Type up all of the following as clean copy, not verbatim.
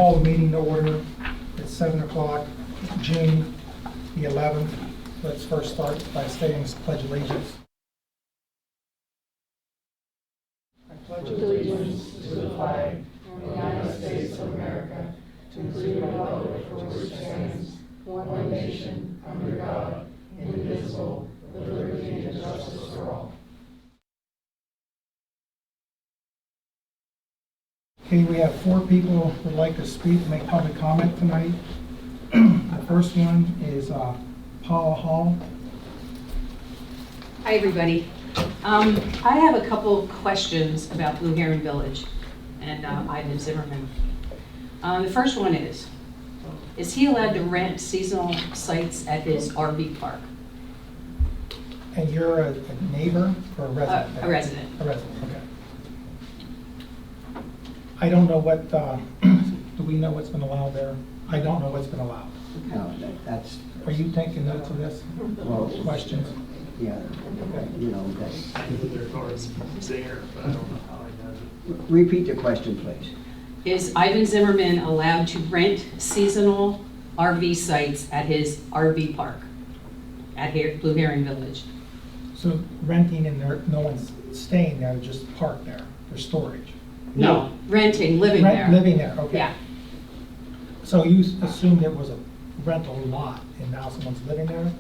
call the meeting to order. It's 7 o'clock, June the 11th. Let's first start by saying pledge allegiance. I pledge allegiance to the flag of the United States of America, to the republic for which it stands, one nation, under God, indivisible, with liberty and justice for all. Okay, we have 4 people who would like to speak, make public comment tonight. The first one is Paula Hall. Hi, everybody. I have a couple questions about Blue Heron Village and Ivan Zimmerman. The first one is he allowed to rent seasonal sites at his RV park? And you're a neighbor or a resident? A resident. A resident, okay. I don't know what, do we know what's been allowed there? I don't know what's been allowed. No, that's, Are you taking notes of this? well, Questions? yeah, you know, that's, I know their car's there, but I don't know how he does it. repeat the question, please. Is Ivan Zimmerman allowed to rent seasonal RV sites at his RV park at Blue Heron Village? So renting in there, no one's staying there, just parked there for storage? No, renting, living there. Living there, okay. Yeah. So you assumed it was a rental lot and now someone's living there?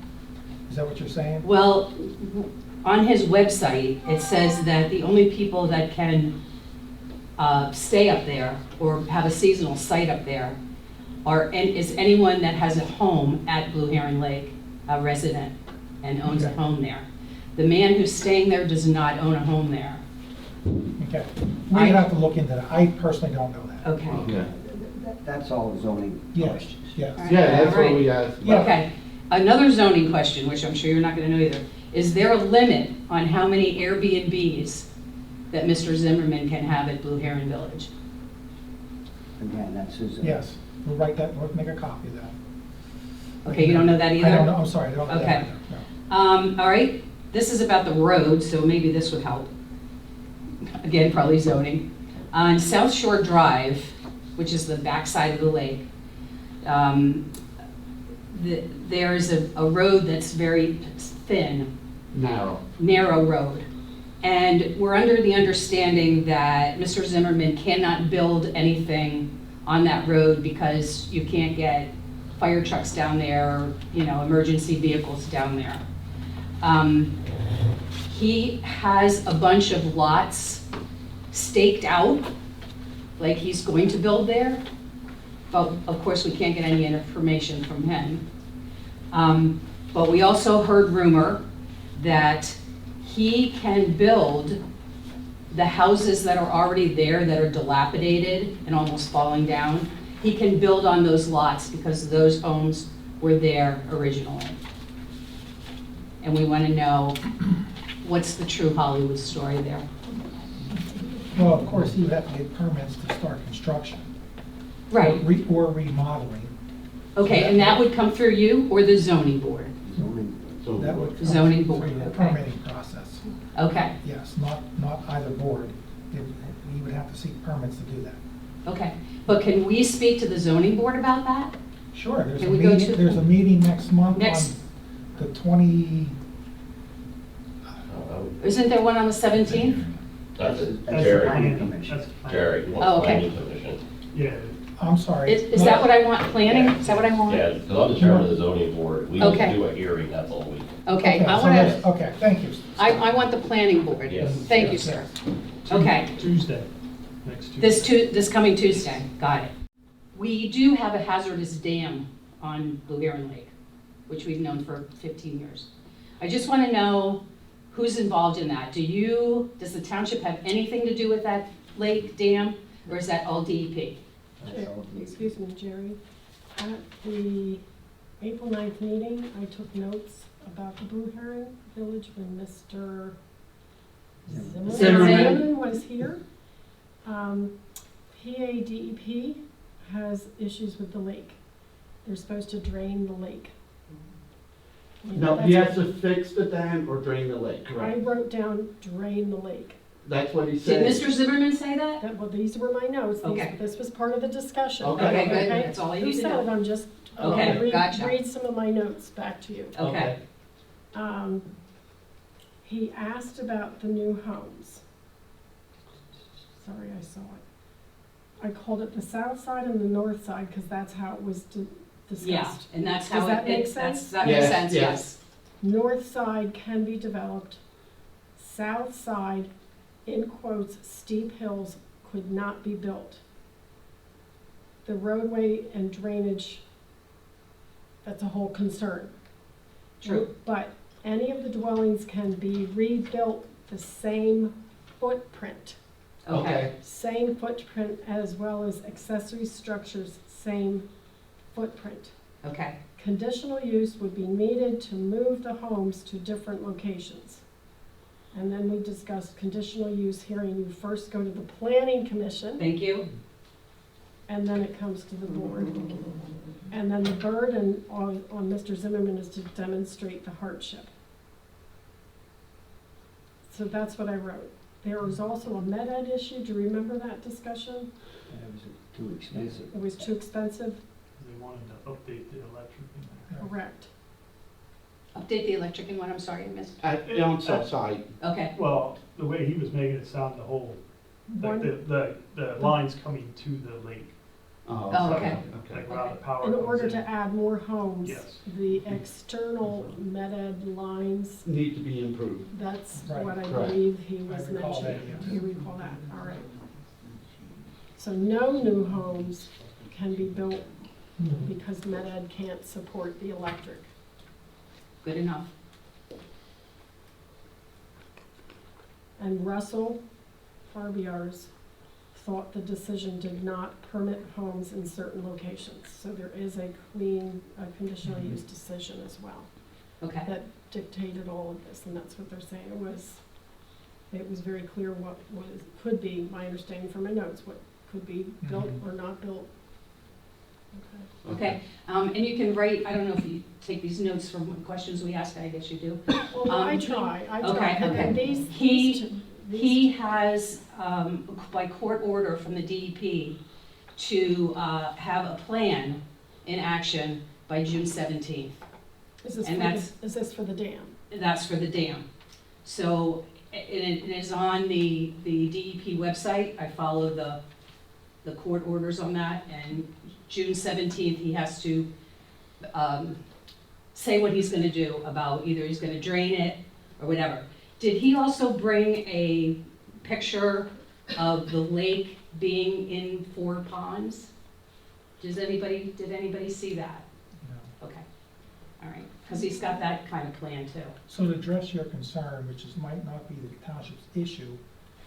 Is that what you're saying? Well, on his website, it says that the only people that can stay up there or have a seasonal site up there is anyone that has a home at Blue Heron Lake, a resident, and owns a Okay. home there. The man who's staying there does not own a home there. Okay. We have to look into that. I personally don't know that. Okay. Okay. That's all zoning Yes, questions. yes. Yeah, that's what Alright. we asked. Yeah. Okay. Another zoning question, which I'm sure you're not going to know either. Is there a limit on how many Airbnbs that Mr. Zimmerman can have at Blue Heron Village? Again, that's his. Yes, we'll write that, we'll make a copy of that. Okay, you don't know that either? I don't know, I'm sorry, I don't know that Okay. either, no. All right, this is about the road, so maybe this would help. Again, probably zoning. On South Shore Drive, which is the backside of the lake, there's a road that's very thin, narrow road. And we're under the understanding that Mr. Zimmerman cannot build anything on that road because you can't get fire trucks down there, or, emergency vehicles down there. He has a bunch of lots staked out, like he's going to build there, but of course we can't get any information from him. But we also heard rumor that he can build the houses that are already there that are dilapidated and almost falling down. He can build on those lots because those homes were there originally. And we want to know what's the true Hollywood story there. Well, of course, he would have to get permits to start construction. Right. Or remodeling. Okay, and that would come through you or the zoning board? Zoning. That would come Zoning through board, the okay. permitting process. Okay, Yes, not either board. He would have to seek permits to do that. okay. But can we speak to the zoning board about that? Sure, Can we go to- there's a meeting next month on Next- the 20, Isn't there one on the 17th? That's That's it, the Jerry. planning commission. That's fine. Jerry, Oh, wants okay. planning commission. Yeah, I'm sorry. Is that what I want, planning? Is that what I want? Yeah, because I'm the chairman of the zoning board. We Okay. just do a hearing, that's all we do. Okay, I so want there's- to, Okay, thank you. I want the planning board. Yes. Thank you, Yes, sir. yes. Okay, Tuesday, next Tuesday. this coming Tuesday, got it. We do have a hazardous dam on Blue Heron Lake, which we've known for 15 years. I just want to know who's involved in that. Does the township have anything to do with that lake dam, or is that all DEP? That's all. Excuse me, Jerry. At the April 9th meeting, I took notes about the Blue Heron Village when Mr. Zimmerman was here. PADEP has issues with the lake. They're supposed to drain the lake. No, he has to fix the dam or drain the lake, I correct? wrote down drain the lake. That's what he Did said. Mr. Zimmerman say that? Well, these were my notes. Okay. This was part of the discussion. Okay, good. That's all I need to Who said know. it? I'm just, Okay, read, gotcha. read some of my notes back to you. Okay. He asked about the new homes. Sorry, I saw it. I called it the south side and the north side because that's how it was discussed. Yeah, and that's Does how that make that's- sense? That makes Yes, sense, yes. yes. North side can be developed. South side, in quotes, steep hills could not be built. The roadway and drainage, that's a whole concern. True. But any of the dwellings can be rebuilt the same footprint. Okay, Same footprint as well as accessory structures, same footprint. okay, Conditional use would be needed to move the homes to different locations. And then we discussed conditional use hearing. You first go to the planning commission, thank you. and then it comes to the board. And then the burden on Mr. Zimmerman is to demonstrate the hardship. So that's what I wrote. There was also a med ed issue. Do you remember that discussion? That was too expensive. It was too expensive? They wanted to update the electric in there. Correct. Update the electric and what, I'm sorry, I missed. On south side. Okay, Well, the way he was making it sound, the whole, like One, the lines coming to the lake, Oh, okay. Okay. like where the power in comes order in. to add more homes, Yes. the external med ed lines, Need to be improved. that's Right. what I Right. believe he was I recall that, mentioning. yes. You recall that, all right. So no new homes can be built because med ed can't support the electric. good enough. And Russell Farbiar's thought the decision did not permit homes in certain locations. So there is a conditional use decision as well Okay, that dictated all of this, and that's what they're saying. It was very clear what could be, my understanding from my notes, what could be built or not built. Okay. okay. And you can write, I don't know if you take these notes from questions we asked, I guess you do. Well, I he- try, okay, and then okay. these He- two- He has, by court order from the DEP, to have a plan in action by June 17th. Is this and for that's- is this for the dam? That's for the dam. So it is on the DEP website. I follow the court orders on that, and June 17th, he has to say what he's gonna do about either he's gonna drain it or whatever. Did he also bring a picture of the lake being in 4 ponds? Did anybody see that? No. Okay, all right, because he's got that kind of plan too. So to address your concern, which might not be the township's issue,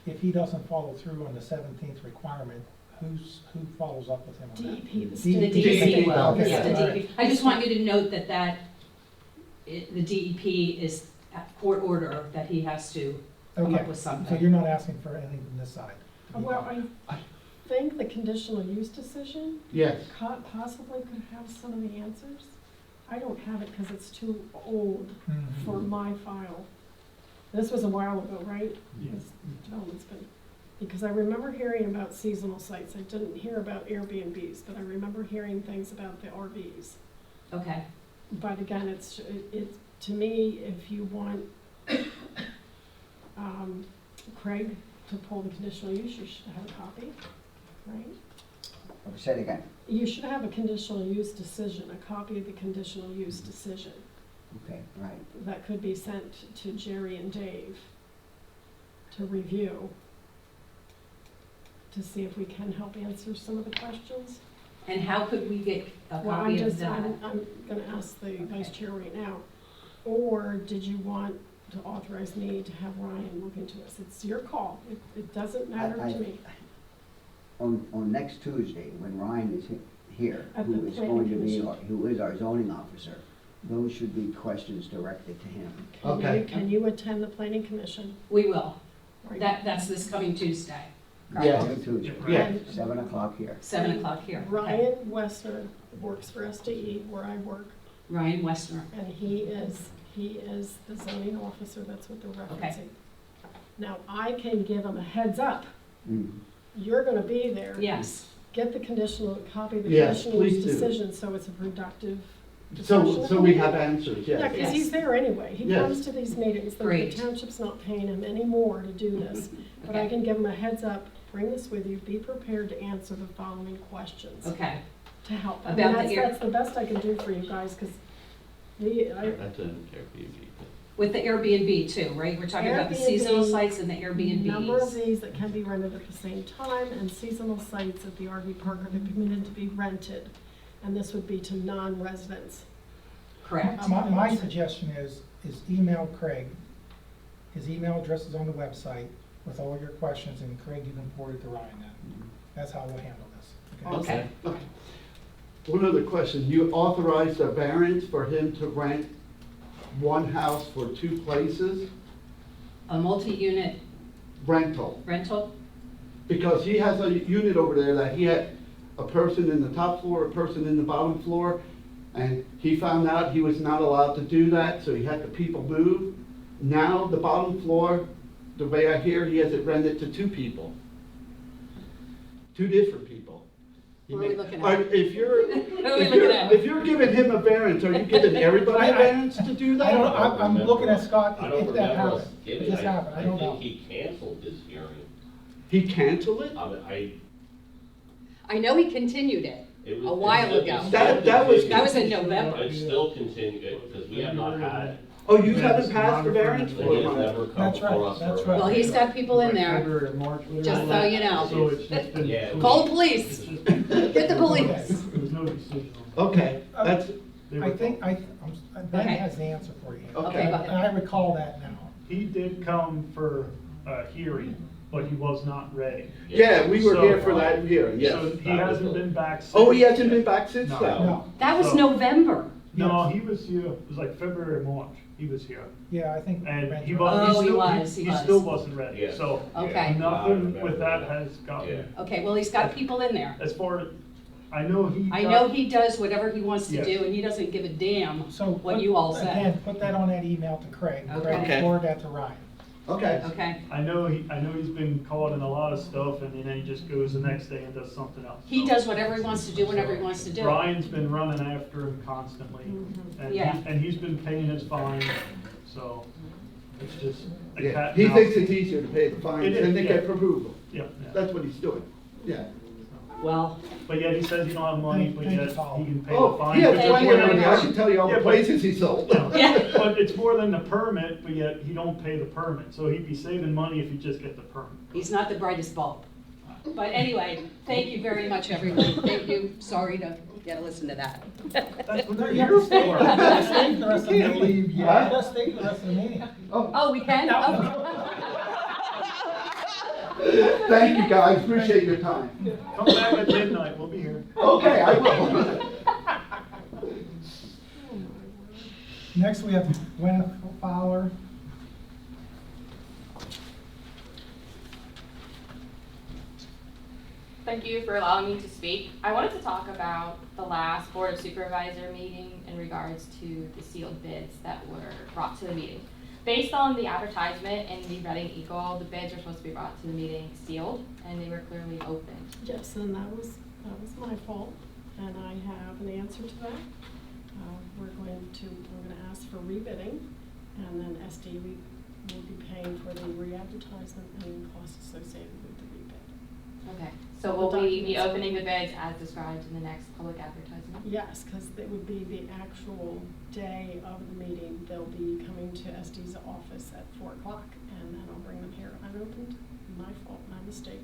if he doesn't follow through on the 17th requirement, who follows up with him on that? DEP, the The state. DEP will, Okay, yeah, the all right. DEP. I just want you to note that the DEP is at court order, that he has to come up Okay, with so something. you're not asking for anything from this side? Well, I think the conditional use decision Yes. possibly could have some of the answers. I don't have it because it's too old Mhm. for my file. This was a while ago, right? Yeah. This development's been, because I remember hearing about seasonal sites. I didn't hear about Airbnbs, but I remember hearing things about the RVs. Okay, But again, it's, to me, if you want Craig to pull the conditional use, you should have a copy, right? Say it again. You should have a conditional use decision, a copy of the conditional use decision. Okay, right. That could be sent to Jerry and Dave to review, to see if we can help answer some of the questions. and how could we get a Well, copy of that? I'm gonna ask the vice chair right now. Or did you want to authorize me to have Ryan look into this? It's your call. It doesn't matter to me. On next Tuesday, when Ryan is here, At who the is planning going to be, commission. who is our zoning officer, those should be questions directed to him. Okay. Can you attend the planning commission? We will. Right. That's this coming Tuesday, Yes. Coming Tuesday, Yeah. 7 o'clock here. 7 o'clock here. Okay. Ryan Westner works for SDE, where I work, Ryan Westner. and he is the zoning officer. That's what they're referencing. Now, I can give them a heads up, Mm. you're gonna be there. Yes, Get the conditional, copy of the Yes, conditional please use do. decision, so it's a productive So, discussion. so we have answers, Yeah, yes. because he's there anyway. He Yes. comes to these meetings. The Great. township's not paying him any more to do this. But I Okay. can give him a heads up, bring this with you, be prepared to answer the following questions okay. to help. I About mean, the that's, air- that's the best I can do for you guys, because That's an Airbnb. With the Airbnb too, right? We're talking about the seasonal Airbnb, sites and the number of Airbnbs. these that can be rented at the same time, and seasonal sites at the RV park are permitted to be rented. And this would be to non-residents. Correct. My suggestion is email Craig. His email address is on the website with all your questions, and Craig, you can forward it to Ryan then. That's how we'll handle this. Okay. Okay. One other question, you authorized a variance for him to rent one house for two places, A multi-unit rental? rental? Because he has a unit over there that he had a person in the top floor, a person in the bottom floor, and he found out he was not allowed to do that, so he had the people move. Now, the bottom floor, the way I hear, he has it rented to two people. Two different people. What are we looking at? If you're, What are we looking at? if you're giving him a variance, are you giving everybody a variance to do I don't, that? I'm looking at Scott, I don't if that remember us happened, if giving, this happened, I don't know. think he canceled his hearing. He canceled it? I know he continued it It was. a while it's ago. still- That was- That was in November. It's still continuing, because we have not had, Oh, you haven't passed the variance it for has him? never come That's right, before us. that's for- right. Well, he's got people in there, February or March, whatever. just so you know. So it's just been. Yeah. Call the police, get the police. There was no decision on it. Okay, that's, They I were- think, Ben Okay. has the answer for you. Okay, go ahead. And I recall that now. He did come for a hearing, but he was not ready. yeah, we were So- here for that hearing, yes. So he hasn't been back since. Oh, he hasn't been back since No. then? No, That was So- November. No, he was here, it was like February or March, he was here. yeah, I think. And Ben's he right. was, Oh, he he was. still wasn't ready, Yeah. so. Okay. Nothing with that has Yeah. gotten, Okay, well, he's got people in there. as far as, I know he. I got- know he does whatever he wants to Yes. do, and he doesn't give a damn So. what put- you all say. Again, put that on that email to Craig. Okay. Okay. Forward that to Ryan. Okay, Okay? I know he's been caught in a lot of stuff, and then he just goes the next day and does something else. He So- does whatever he wants to do whenever he wants to do it. Brian's been running after him constantly, and Yeah. he's been paying his fine, so it's just a yeah, cat he and thinks mouse. it's easier to pay the fines It is, than to yeah. get approval. Yeah, That's what he's doing, yeah. Well, but yet he says he don't have money, but Thank you, yet Paul. he can pay the Oh, fine. he has Thank plenty you of very money, I much. can tell you all Yeah, the but- places he sold. yeah, But it's more than the permit, but yet he don't pay the permit, so he'd be saving money if he just get the permit. he's not the brightest bulb. But anyway, thank you very much, everyone. Thank you. Sorry to, get to listen to that. That's what No, they're you have here to stay, for. you have to stay for the rest of the can't meeting. leave You yet. have to stay for the rest of the meeting. Oh, Oh, we can? thank you guys, appreciate your time. Come back at midnight, we'll be here. Okay, I will. Next, we have Gwen Fowler. Thank you for allowing me to speak. I wanted to talk about the last Board of Supervisor meeting in regards to the sealed bids that were brought to the meeting. Based on the advertisement in the Reading Eagle, the bids were supposed to be brought to the meeting sealed, and they were clearly opened. Yes, and that was my fault, and I have an answer to that. We're gonna ask for rebidding, and then SD will be paying for the re-advertisement and costs associated with the rebid. Okay, so will we be opening the bids as described in the next public advertisement? Yes, because it would be the actual day of the meeting. They'll be coming to SD's office at 4 o'clock, and then I'll bring them here unopened. My fault, my mistake.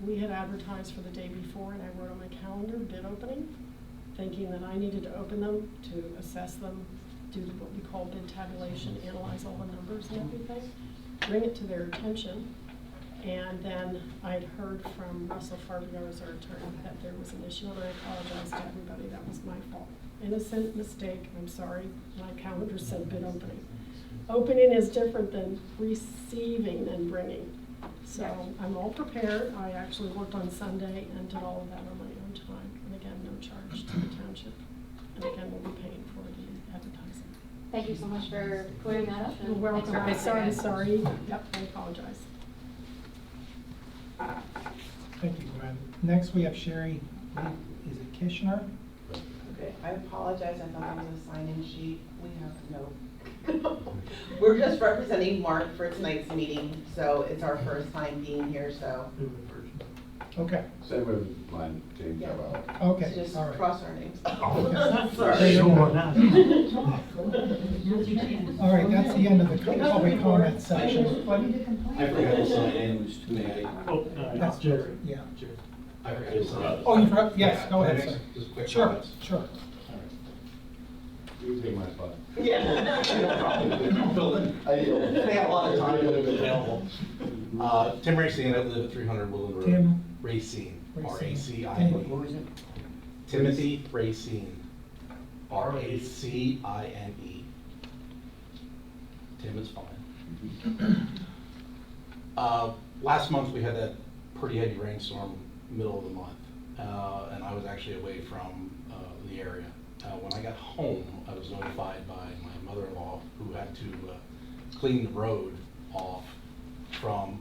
We had advertised for the day before, and I wrote on my calendar bid opening, thinking that I needed to open them to assess them, do what we call bid tabulation, analyze all the numbers and everything, bring it to their attention. And then I'd heard from Russell Farbiar's our attorney that there was an issue, and I apologize to everybody, that was my fault. Innocent mistake, I'm sorry, my calendar said bid opening. Opening is different than receiving and bringing. So I'm all prepared, I actually worked on Sunday and did all of that on my own time, and again, no charge to the township. And again, we'll be paying for the advertising. Thank you so much for clearing that up. and You're welcome. thanks for I'm passing it. sorry. Yep, I apologize. Thank you, Gwen. Next, we have Sherry, is it Kishner? Okay, I apologize, I thought it was a sign-in sheet, we have no. We're just representing Mark for tonight's meeting, so it's our first time being here, so. Okay, Same with mine, James Yeah. Carvalho. okay, Just all right. cross our names. Okay. Sorry. Sure, not. All right, that's the end of the public comment section. I forgot to sign in. Oh, That's that's Jerry. Yeah. Jerry. I forgot to sign in. Oh, you forgot, yes, go ahead, sir. Just quick Sure, comments. sure. You can take my spot. Yeah. I have a lot of time available. Tim Racine, I live at 300 Woodland Road. Tim Racine, Racine. R-A-C-I-N-E. Who is it? Timothy Racine, R-A-C-I-N-E. Tim is fine. Last month, we had that pretty heavy rainstorm, middle of the month, and I was actually away from the area. When I got home, I was notified by my mother-in-law, who had to clean the road off from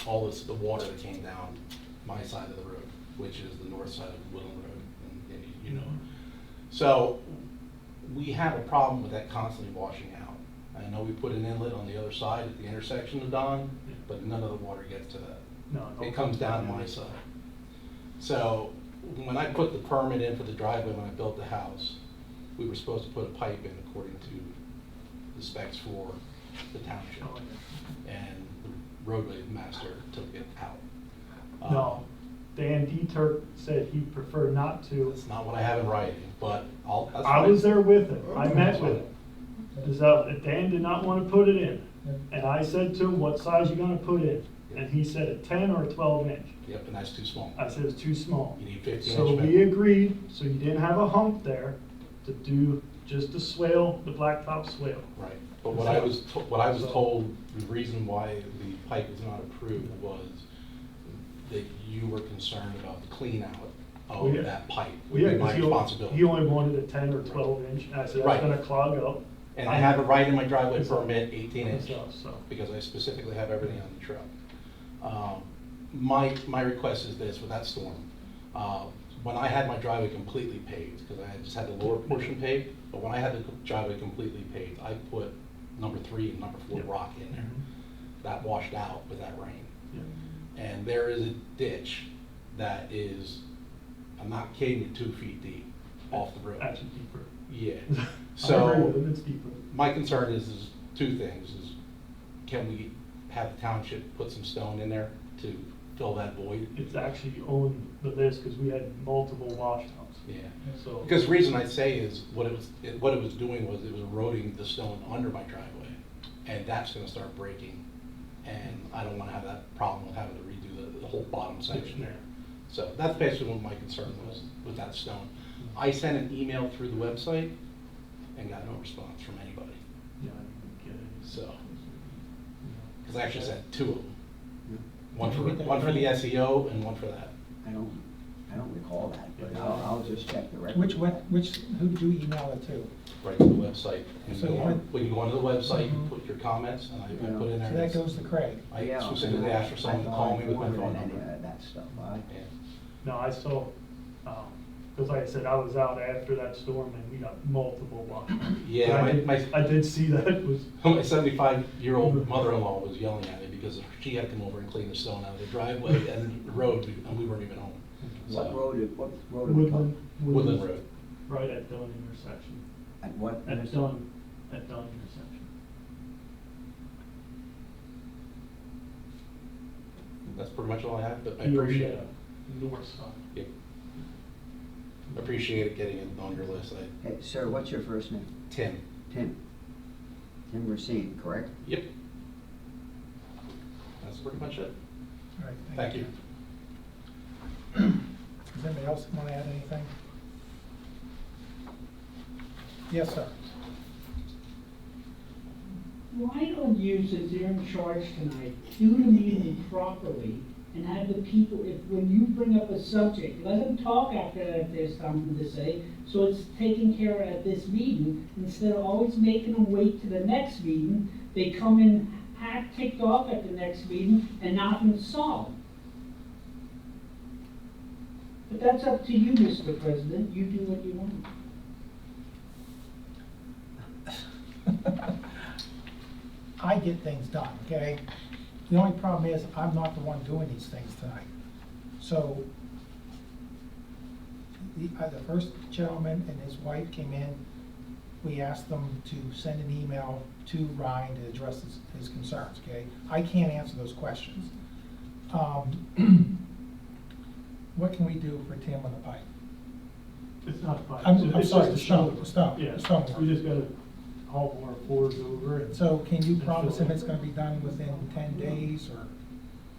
all the water that came down my side of the road, which is the north side of Woodland Road, and you know. So we have a problem with that constantly washing out. I know we put an inlet on the other side at the intersection of Don, but none of the water gets to that. No, It comes down my side. So when I put the permit in for the driveway when I built the house, we were supposed to put a pipe in according to the specs for the township. And the roadway master took it out. No, Dan Dieter said he'd prefer not to. That's not what I have in writing, but that's I fine. was there with him, I met with him. Dan did not want to put it in, and I said to him, what size you gonna put in? And he said a 10 or a 12 inch. Yep, and that's too small. I said it's too small. You need 15 So inch. we agreed, so you didn't have a hump there to do just the swale, the blacktop swale. Right, but what I was told, the reason why the pipe is not approved was that you were concerned about the clean out Well, of yeah. that pipe. Well, yeah, Would be my 'cause responsibility. he only wanted a 10 or 12 inch, and I said, Right. that's gonna clog up. And I have it right in my driveway So- permit, 18 inch, So, because I specifically have everything on the truck. My request is this, with that storm, when I had my driveway completely paved, because I had just had the lower portion paved, but when I had the driveway completely paved, I put number 3 and number 4 Yeah. rock in there. That washed out with that rain. yeah. And there is a ditch that is, I'm not kidding you, 2 feet deep off the road. Actually deeper. Yeah. I agree So with him, it's deeper. my concern is two things, is can we have the township put some stone in there to fill that void? It's actually on the list, because we had multiple washouts, Yeah. so. Because the reason I say is, what it was doing was it was eroding the stone under my driveway, and that's gonna start breaking. And I don't wanna have that problem with having to redo the whole bottom section there. So that's basically what my concern was with that stone. I sent an email through the website and got no response from anybody, Yeah, I didn't get it. so. Because I actually sent 2 of them. One Did you get that for the email? SEO and one for that. I don't recall that, but I'll just check the record. Who did you email it to? Right to the website. So you went- When you go onto the website, you Mhm. put your comments, and I Yeah. put in there. So that goes to Craig. I Yeah, specifically asked for someone to call me with my I thought I phone forwarded number. any of that stuff. Yeah. No, I saw, because like I said, I was out after that storm, and we got multiple washouts. Yeah, I did see that, it was, My 75-year-old mother-in-law was yelling at me because she had to come over and clean the stone out of the driveway and the road, and we weren't even home. What So, road are we Woodland. talking? Woodland Road. Right at Dunn intersection, At what? at Dunn intersection. That's pretty much all I have, but I Here, appreciate it. North side. Yeah. Appreciate it getting it on your list. Hey, sir, what's your first name? Tim. Tim. Tim Racine, correct? Yep. That's pretty much it. All right, Thank you. Does anybody else want to add anything? Yes, sir. Why don't you, since you're in charge tonight, do the meeting properly and have the people, when you bring up a subject, let them talk after that if there's something to say, so it's taken care of at this meeting, instead of always making them wait to the next meeting, they come in half ticked off at the next meeting and nothing's solved. But that's up to you, Mr. President, you do what you want. I get things done, okay? The only problem is, I'm not the one doing these things tonight. So, the first gentleman and his wife came in, we asked them to send an email to Ryan to address his concerns, okay? I can't answer those questions. What can we do for Tim on the pipe? It's not fine. I'm It's sorry, just the a stone, Yeah, the stonework. we just gotta haul more floors over and. So can you promise him it's gonna be done within 10 days,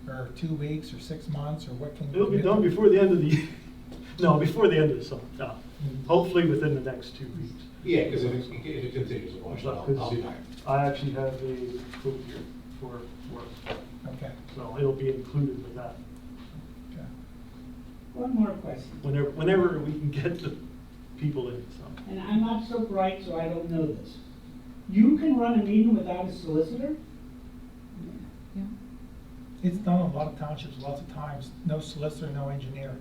or 2 weeks, or 6 months, or what can you? It'll be done before the end of the, no, before the end of the summer, no. Hopefully within the next 2 weeks. Yeah, because if it continues to wash, I'll be back. I actually have a quote here for work, Okay, so it'll be included with that. okay. One more question, Whenever we can get the people in, so. and I'm not so bright, so I don't know this. You can run a meeting without a solicitor? It's done in a lot of townships, lots of times, no solicitor, no engineer.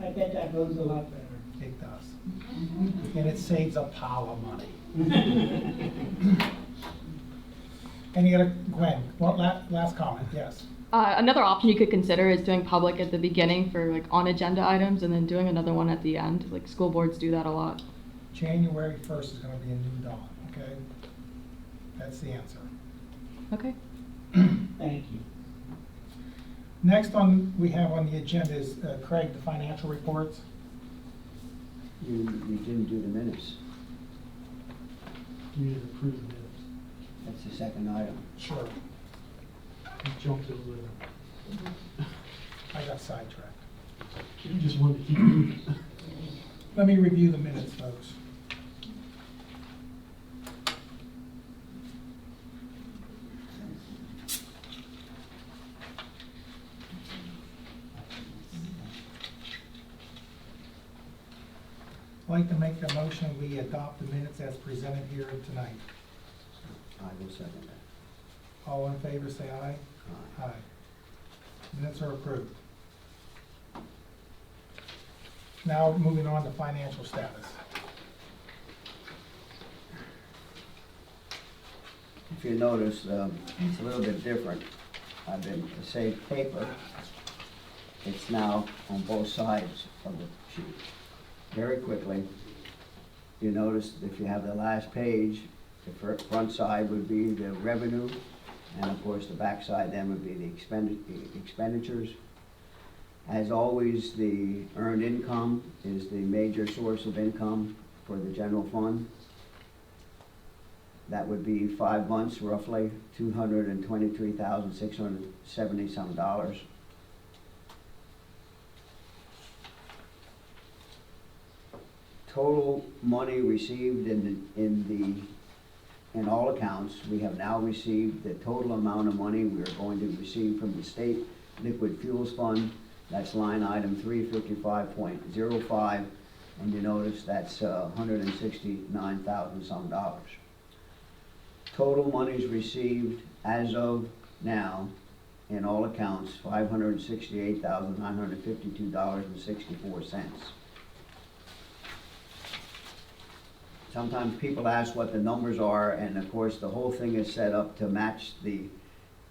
I bet that goes a lot better. It does. And it saves a pile of money. Any other, Gwen, what, last comment, yes? Another option you could consider is doing public at the beginning for like on agenda items and then doing another one at the end. Like school boards do that a lot. January 1st is gonna be a new dawn, okay? That's the answer. Okay. Thank you. Next we have on the agenda is Craig, the financial reports. You didn't do the minutes. You need to approve the minutes. That's the second item. Sure. You jumped a little. I got sidetracked. You just wanted to keep moving. Let me review the minutes, folks. I'd like to make a motion, we adopt the minutes as presented here tonight. I will second that. All in favor, say aye. Aye. Aye. Minutes are approved. Now, moving on to financial status. If you notice, it's a little bit different. I've been, the same paper, it's now on both sides of the sheet. Very quickly, you notice if you have the last page, the front side would be the revenue, and of course the back side then would be the expenditures. As always, the earned income is the major source of income for the general fund. That would be 5 months roughly, $223,670 some dollars. Total money received in all accounts, we have now received the total amount of money we are going to receive from the state liquid fuels fund. That's line item 355.05, and you notice that's $169,000 some dollars. Total monies received as of now in all accounts, $568,952.64. Sometimes people ask what the numbers are, and of course the whole thing is set up to match the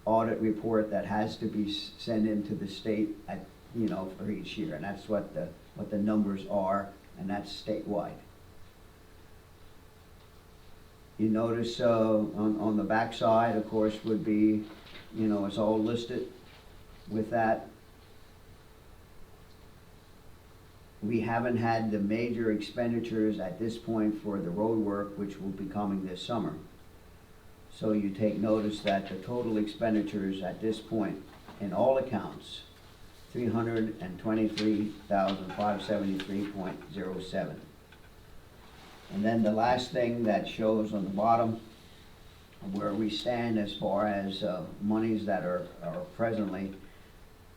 audit report that has to be sent into the state at, for each year, and that's what the numbers are, and that's statewide. You notice on the back side, of course, would be, it's all listed with that. We haven't had the major expenditures at this point for the road work, which will be coming this summer. So you take notice that the total expenditures at this point in all accounts, $323,573.07. And then the last thing that shows on the bottom where we stand as far as monies that are presently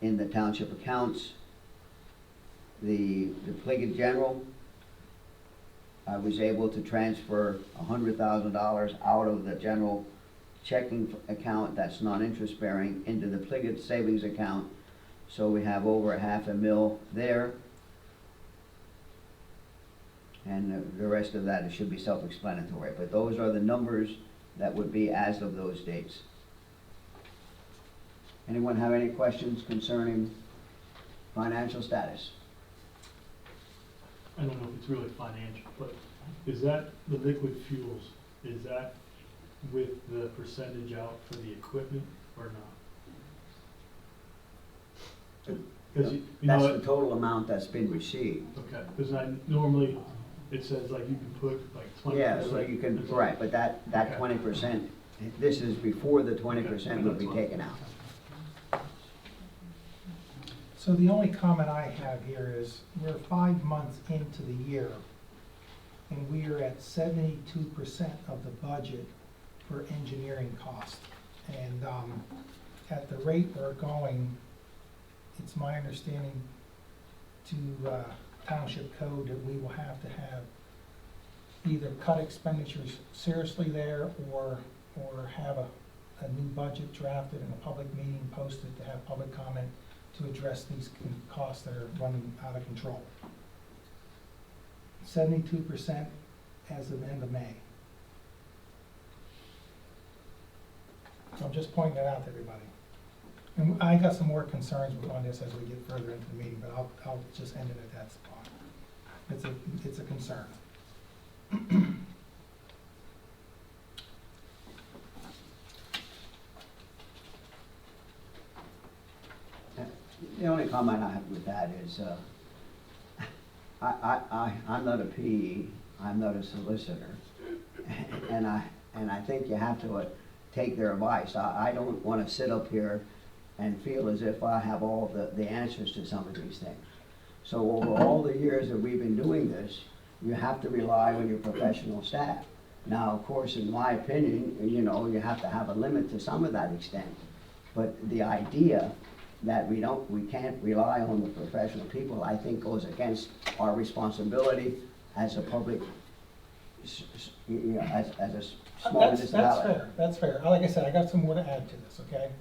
in the township accounts. The Pliget General, I was able to transfer $100,000 out of the general checking account that's non-interest bearing into the Pliget savings account. So we have over $500,000 there. And the rest of that, it should be self-explanatory, but those are the numbers that would be as of those dates. Anyone have any questions concerning financial status? I don't know if it's really financial, but is that the liquid fuels, is that with the percentage out for the equipment or not? Because you know, That's the total amount that's been received. okay, because normally, it says like you can put like 20%. Yeah, so you can, right, but that Okay. 20%, this is before the 20% would be taken out. So the only comment I have here is, we're 5 months into the year, and we are at 72% of the budget for engineering cost. And at the rate we're going, it's my understanding to Township code that we will have to have either cut expenditures seriously there, or have a new budget drafted in a public meeting, posted to have public comment to address these costs that are running out of control. 72% as of the end of May. So I'm just pointing that out to everybody. And I got some more concerns on this as we get further into the meeting, but I'll just end it at that spot. It's a concern. The only comment I have with that is, I'm not a PE, I'm not a solicitor, and I think you have to take their advice. I don't want to sit up here and feel as if I have all the answers to some of these things. So over all the years that we've been doing this, you have to rely on your professional staff. Now, of course, in my opinion, you know, you have to have a limit to some of that extent. But the idea that we can't rely on the professional people, I think goes against our responsibility as a public, you know, as a small municipality. That's fair, that's fair. Like I said, I got some more to add to this, okay?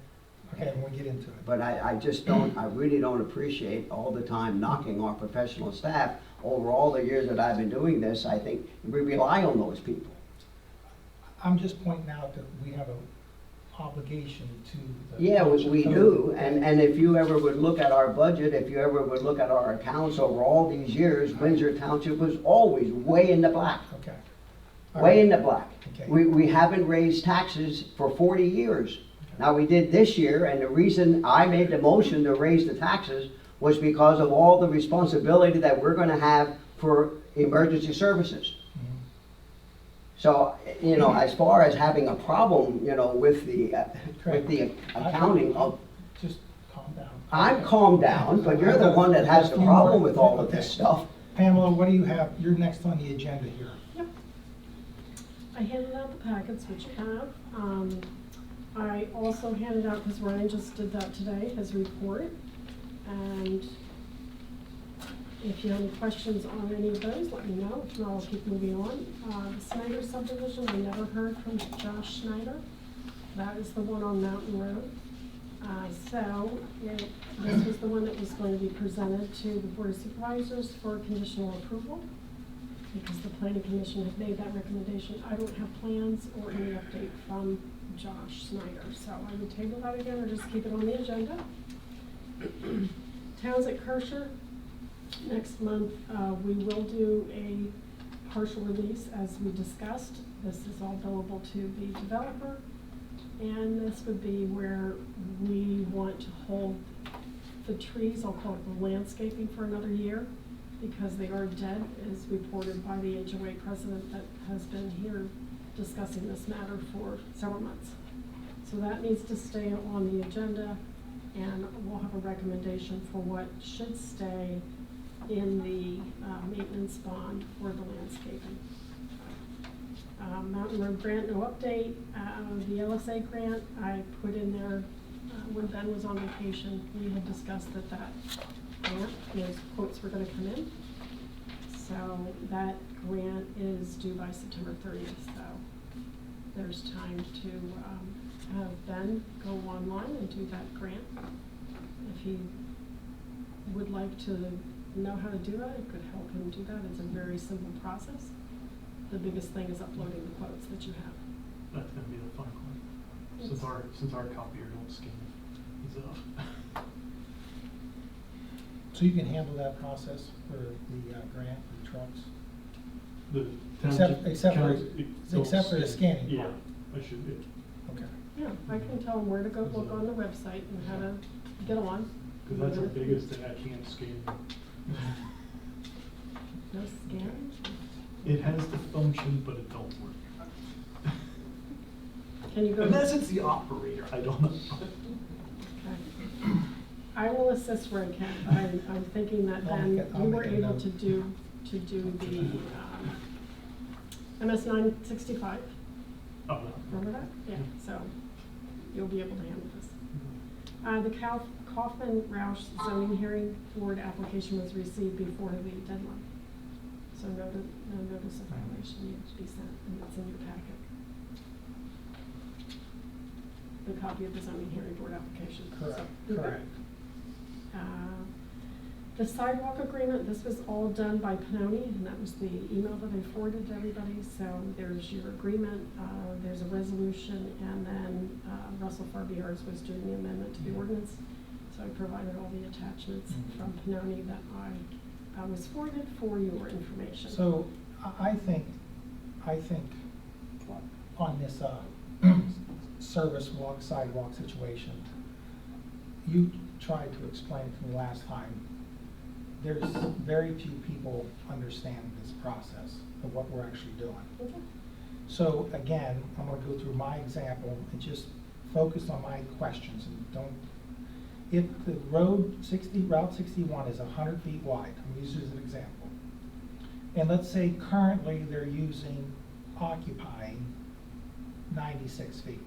Okay, when we get into it. But I just don't, I really don't appreciate all the time knocking our professional staff. Over all the years that I've been doing this, I think we rely on those people. I'm just pointing out that we have an obligation to the. Yeah, township we code. do, and if you ever would look at our budget, if you ever would look at our accounts over all these years, Windsor Township was always way in the black. Okay. Way in the black. Okay. We haven't raised taxes for 40 years. Now, we did this year, and the reason I made the motion to raise the taxes was because of all the responsibility that we're gonna have for emergency services. Mhm. So, you know, as far as having a problem, you know, with the accounting of, Just calm down. I'm calmed down, but you're the one that has the problem with all of this stuff. Pamela, what do you have? You're next on the agenda here. Yep. I handed out the packets, which you have. I also handed out, because Ryan just did that today, his report. And if you have any questions on any of those, let me know. If not, I'll keep moving on. The Snyder subdivision, I never heard from Josh Snyder. That is the one on Mountain Road. This was the one that was going to be presented to the Board of Supervisors for conditional approval, because the planning commission had made that recommendation. I don't have plans or any update from Josh Snyder, so I would table that again or just keep it on the agenda. Towns at Kersher, next month, we will do a partial release as we discussed. This is all billable to the developer, and this would be where we want to hold the trees, I'll call it the landscaping, for another year, because they are dead, as reported by the HOA president that has been here discussing this matter for several months. So that needs to stay on the agenda, and we'll have a recommendation for what should stay in the maintenance bond for the landscaping. Mountain Road grant, no update. The LSA grant, I put in there when Ben was on vacation, we had discussed that grant, those quotes were gonna come in. So that grant is due by September 30th, so there's time to have Ben go online and do that grant. If he would like to know how to do that, it could help him do that. It's a very simple process. The biggest thing is uploading the quotes that you have. That's gonna be the fun one, since our copier don't scan these off. So you can handle that process for the grant, for the trucks? The Except for the scanning Yeah, part. I should be, Okay. Yeah, I can tell him where to go look on the website and how to get on. because that's our biggest thing, I can't scan. No scanning? It has the function, but it don't work. Can you go? Unless it's the operator, I don't know. Okay. I will assist where I can, but I'm thinking that then I'll we make were a able note. to do the MS 965. Oh, no. Remember that? Yeah, so you'll be able to handle this. The Kaufman-Roush zoning hearing board application was received before the deadline. So no notice of violation needs to be sent, and it's in your packet. The copy of the zoning hearing board application. Correct, So, correct. The sidewalk agreement, this was all done by Panoni, and that was the email that I forwarded to everybody. So there's your agreement, there's a resolution, and then Russell Farbiar's was doing the amendment to the ordinance. So I provided all the attachments from Panoni that I was forwarded for your information. So I think on this service walk, sidewalk situation, you tried to explain to me last time, there's very few people understand this process of what we're actually doing. Okay. So again, I'm gonna go through my example and just focus on my questions and don't, if the Route 61 is 100 feet wide, I'm using it as an example. And let's say currently they're occupying 96 feet.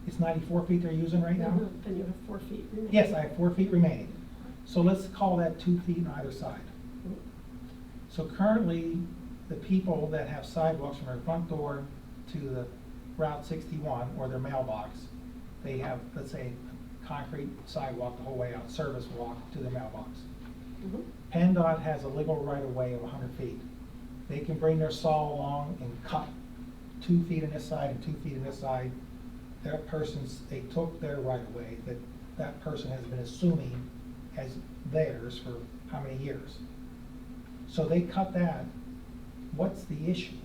It's 94 feet they're using right now? Then you have 4 feet remaining. Yes, I have 4 feet remaining. So let's call that 2 feet on either side. So currently, the people that have sidewalks from their front door to the Route 61 or their mailbox, they have, let's say, a concrete sidewalk the whole way out, service walk to their mailbox. Mhm. PennDOT has a legal right-of-way of 100 feet. They can bring their saw along and cut 2 feet on this side and 2 feet on this side. They took their right-of-way that person has been assuming as theirs for how many years? So they cut that. What's the issue?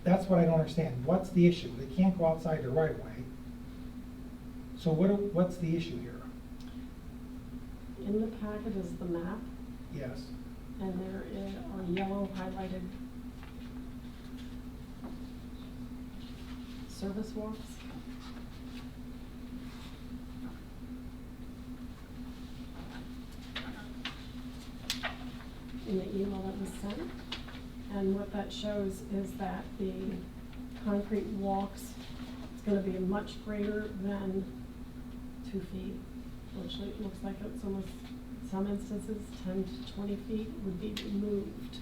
That's what I don't understand. What's the issue? They can't go outside their right-of-way. So what's the issue here? In the packet is the map, Yes. and there are yellow highlighted service walks. In the email that was sent. And what that shows is that the concrete walks, it's gonna be much greater than 2 feet, which looks like it's almost, some instances, 10 to 20 feet would be removed.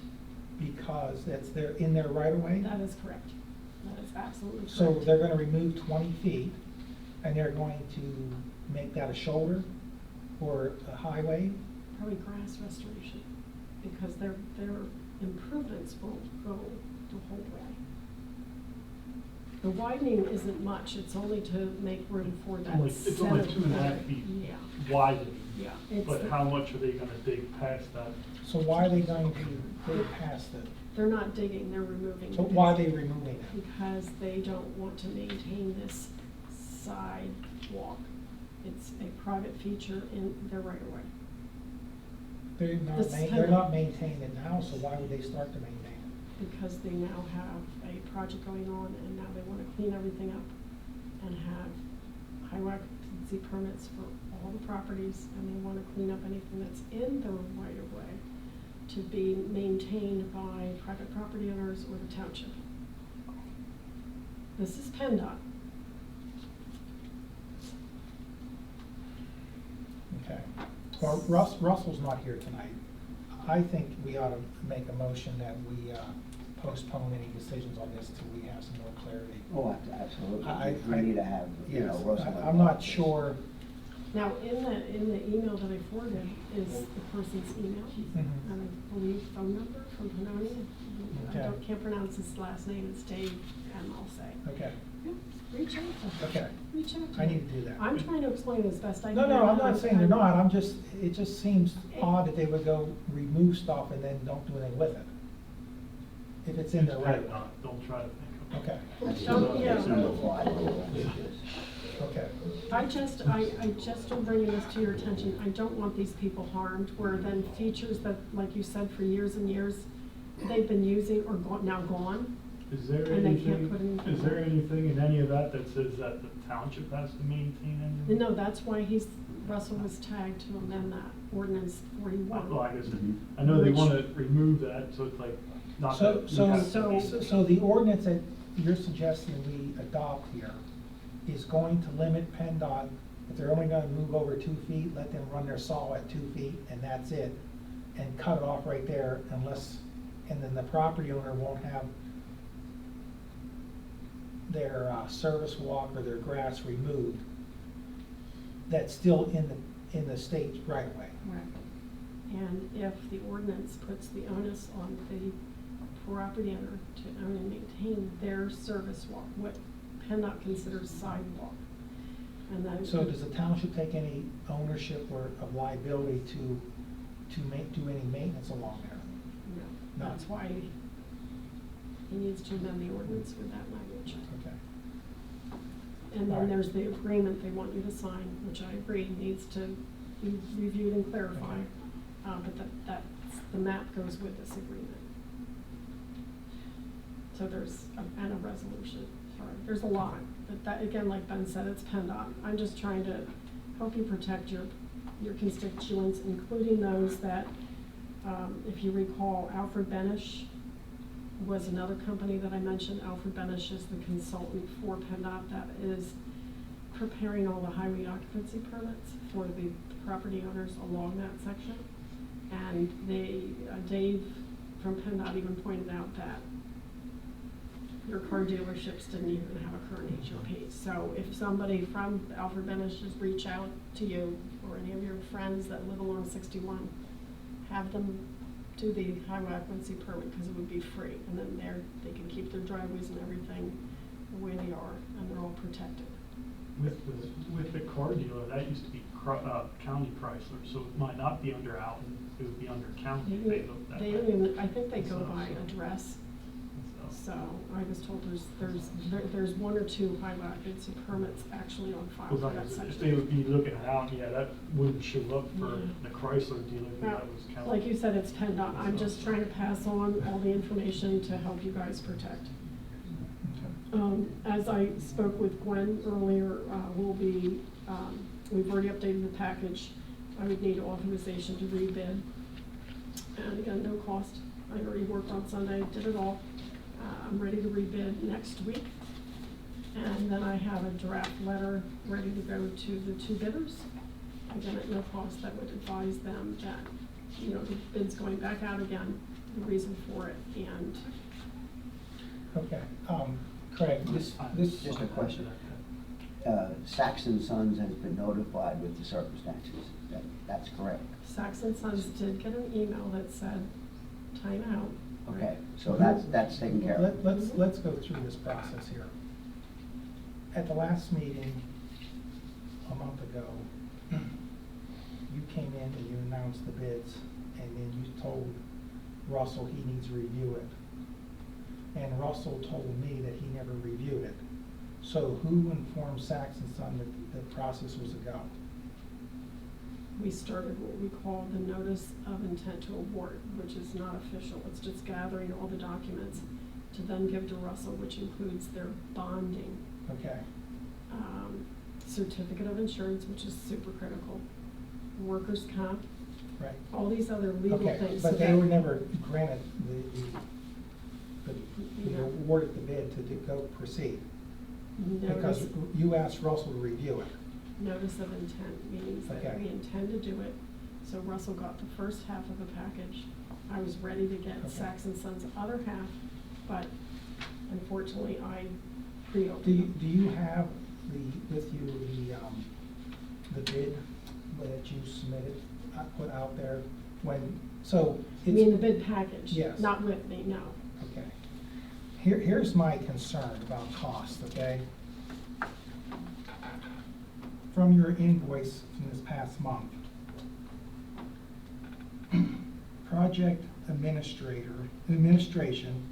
Because they're in their right-of-way? That is correct. That is absolutely correct. So they're gonna remove 20 feet, and they're going to make that a shoulder or a highway? Probably grass restoration, because their improvements won't go the whole way. The widening isn't much, it's only to make room for that It's only set of 2.5 feet Yeah, widening. yeah. It's But the- how much are they gonna dig past that? So why are they going to dig past it? They're not digging, they're removing. So why are they removing it? Because they don't want to maintain this sidewalk. It's a private feature in their right of way. They're not maintaining it now, so why would they start to maintain it? Because they now have a project going on, and now they want to clean everything up and have highway occupancy permits for all the properties, and they want to clean up anything that's in the right of way to be maintained by private property owners or the township. This is PennDOT. Well, Russell's not here tonight. I think we ought to make a motion that we postpone any decisions on this till we have some more clarity. Oh, absolutely. I- We need to have, you know, Yes, Russell. I'm not sure. Now, in the email that I forwarded is the person's email, Mhm. and I believe phone number from Panoni. Okay. Can't pronounce his last name, it's Dave, and I'll say. Okay, Reach out to him. okay. Reach out to I him. need to do that. I'm trying to explain as best I can. No, I'm not saying they're not, it just seems odd that they would go remove stuff and then don't do anything with it. If it's in their right. Don't try to think of it. Okay, It's number 5. okay. I just am bringing this to your attention, I don't want these people harmed, where then features that, like you said, for years and years, they've been using or now gone. Is there And they can't put anything, anything is there on. anything in any of that that says that the township has to maintain any? No, that's why Russell was tagged to amend that ordinance 41. Well, I guess, I know they Which- wanna remove that, so it's like, not that. you have to maintain. So the ordinance that you're suggesting we adopt here is going to limit PennDOT, if they're only gonna move over 2 feet, let them run their saw at 2 feet, and that's it, and cut it off right there unless, and then the property owner won't have their service walk or their grass removed. That's still in the state right away. Right. And if the ordinance puts the onus on the property owner to own and maintain their service walk, what PennDOT considers sidewalk. And then. So does the township take any ownership or of liability to do any maintenance along there? No, No. that's why he needs to amend the ordinance with that language. Okay. And All then right. there's the agreement they want you to sign, which I agree needs to be reviewed and clarified. But the map goes with this agreement. So there's, and a resolution, sorry, there's a lot, but that, again, like Ben said, it's PennDOT. I'm just trying to help you protect your constituents, including those that, if you recall, Alfred Benish was another company that I mentioned. Alfred Benish is the consultant for PennDOT that is preparing all the highway occupancy permits for the property owners along that section. And Dave from PennDOT even pointed out that your car dealerships didn't even have a current HOP. So if somebody from Alfred Benish just reach out to you or any of your friends that live along 61, have them do the highway occupancy permit because it would be free. And then they can keep their driveways and everything the way they are, and they're all protected. With the car dealer, that used to be County Chrysler, so it might not be under Alton, it would be under county. They look that They way. don't even, I think they go So- by address. So- So I was told there's 1 or 2 highway occupancy permits actually on file Because for like, that if they section. would be looking at Alton, yeah, that wouldn't show up for Yeah. the Chrysler dealer, because Now, that was county. like you said, it's PennDOT. I'm just trying to pass on all the information to help you guys protect. As I spoke with Gwen earlier, we've already updated the package. I would need authorization to rebid. And again, no cost. I already worked on Sunday, did it all. I'm ready to rebid next week. And then I have a draft letter ready to go to the 2 bidders. Again, at no cost, that would advise them that, the bid's going back out again, the reason for it, and Okay, Craig, this. Just a question. Saxon Sons has been notified with the circumstances. That's correct. Saxon Sons did get an email that said, time out. Okay, so that's taken care of. Let's go through this process here. At the last meeting, a month ago, you came in and you announced the bids, and then you told Russell he needs to review it. And Russell told me that he never reviewed it. So who informed Saxon Son that the process was a go? We started what we call the notice of intent to award, which is not official. It's just gathering all the documents to then give to Russell, which includes their bonding, Okay, certificate of insurance, which is super critical, workers' comp, right. all these other legal Okay, things. but so they that- were never granted we No. awarded the bid to go proceed. Because Notice, you asked Russell to review it. notice of intent means that Okay. we intend to do it. So Russell got the first half of the package. I was ready to get Okay. Saks and Sons' other half, but unfortunately I pre-opened Do you, them. do you have with you, the bid that you submitted, put out there so You mean the it's, bid package? Yes. Not with me, no. okay. Here's my concern about cost, okay? From your invoice from this past month. Project administration,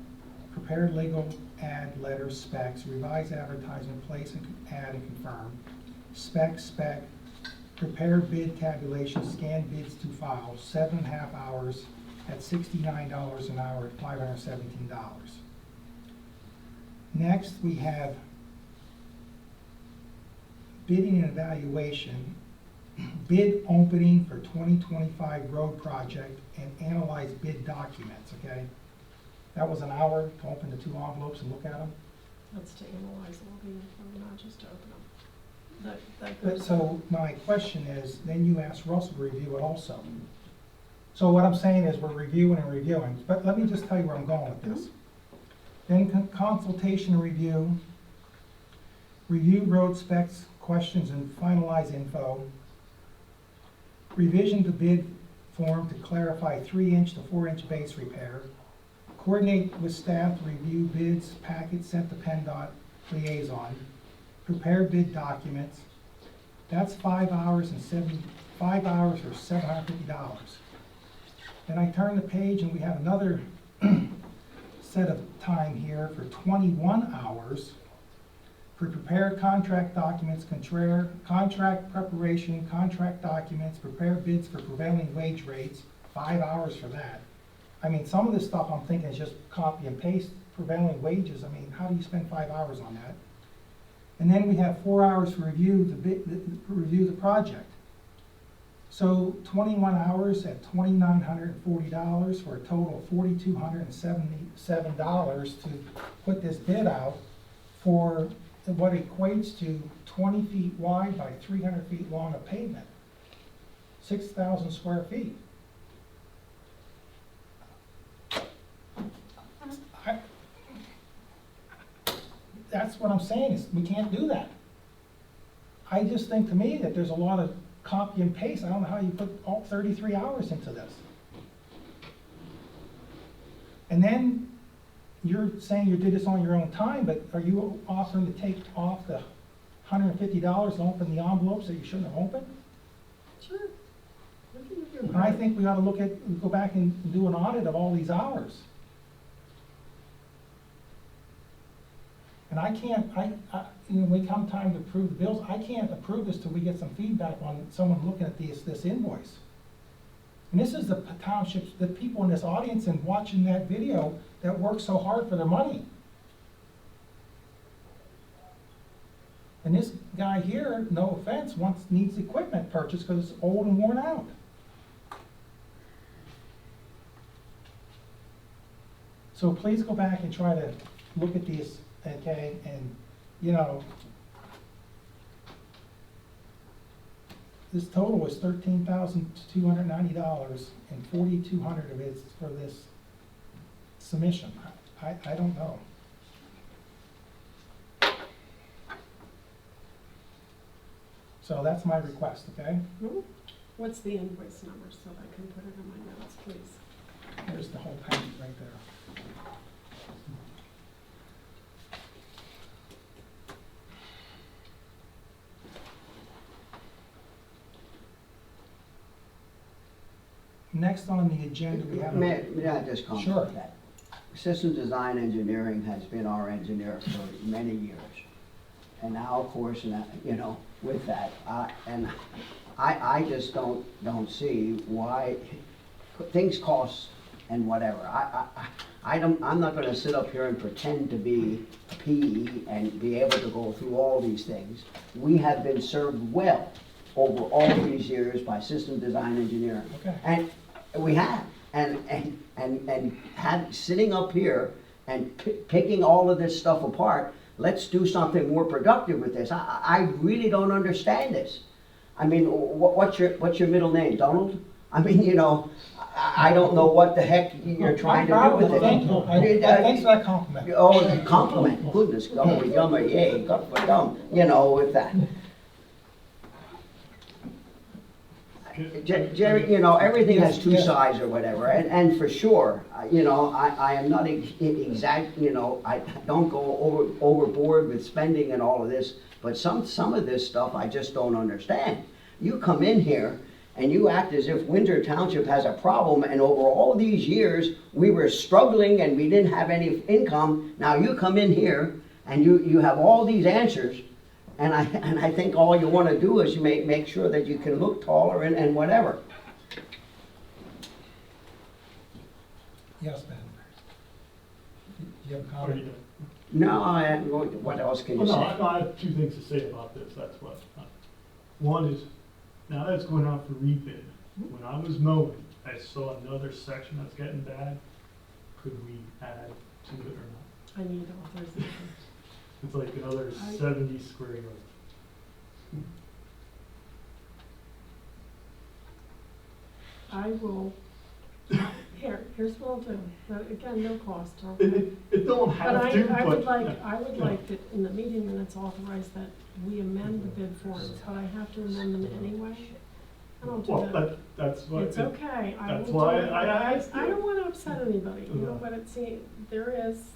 prepared legal ad letter specs, revise advertisement, place and add and confirm. Spec, prepare bid tabulation, scan bids to file, 7.5 hours at $69 an hour at $517. Next, we have bidding and evaluation, bid opening for 2025 road project and analyze bid documents, okay? That was an hour to open the 2 envelopes and look at them. That's to analyze all the info, not just to open them. That But goes. so my question is, then you asked Russell to review it also. So what I'm saying is we're reviewing and reviewing, but let me just tell you where I'm going with this. Then consultation and review road specs, questions and finalize info. Revision to bid form to clarify 3-inch to 4-inch base repair. Coordinate with staff to review bids, packets sent to PennDOT liaison. Prepare bid documents. That's 5 hours or $750. Then I turn the page and we have another set of time here for 21 hours for prepare contract documents, contract preparation, contract documents, prepare bids for prevailing wage rates, 5 hours for that. I mean, some of this stuff I'm thinking is just copy and paste prevailing wages. I mean, how do you spend 5 hours on that? And then we have 4 hours to review the project. So 21 hours at $2,940 for a total of $4,277 to put this bid out for what equates to 20 feet wide by 300 feet long of pavement, 6,000 square feet. That's what I'm saying, is we can't do that. I just think to me that there's a lot of copy and paste. I don't know how you put all 33 hours into this. And then you're saying you did this on your own time, but are you offering to take off the $150 and open the envelopes that you shouldn't have opened? Sure. And I think we ought to go back and do an audit of all these hours. And I can't, when we come time to approve the bills, I can't approve this till we get some feedback on someone looking at this invoice. And this is the townships, the people in this audience and watching that video that work so hard for their money. And this guy here, no offense, needs equipment purchased because it's old and worn out. So please go back and try to look at these, okay, and, you know, this total was $13,290 and $4,200 of it is for this submission. I don't know. So that's my request, okay? What's the invoice number so I can put it in my notes, please? Here's the whole packet right there. Next on the agenda, we have. May I just comment Sure. on that? System Design Engineering has been our engineer for many years. And now, of course, you know, with that, I just don't see why things cost and whatever. I'm not gonna sit up here and pretend to be a PE and be able to go through all these things. We have been served well over all these years by System Design Engineering. Okay. And we have, and sitting up here and picking all of this stuff apart, let's do something more productive with this. I really don't understand this. I mean, what's your middle name, Donald? I mean, you know, I don't know what the heck you're trying to do with it. Thanks for that compliment. Oh, compliment, goodness, oh, yum, yay, God for dumb, you know, with that. Jerry, you know, everything has two sides or whatever, and for sure, you know, I am not exact, you know, I don't go overboard with spending and all of this, but some of this stuff I just don't understand. You come in here and you act as if Windsor Township has a problem, and over all these years, we were struggling and we didn't have any income. Now you come in here and you have all these answers, and I think all you want to do is make sure that you can look taller and whatever. Yes, Ben. You have a Or you comment? don't. No, what else can you Well, say? no, I have two things to say about this, that's what. One is, now that's going out for rebid. When I was mowing, I saw another section that's getting bad. Could we add to it or not? I need authorization. It's like another 70 square yards. I will, here's what I'll do, but again, no cost. It don't But have to, I would but. like that in the meeting minutes authorized that we amend the bid forms, but I have to amend them anyway. I don't do Well, that. that's what. It's okay, I will That's do why it. I asked I you. don't wanna upset anybody, you know, Yeah. but it's, there is,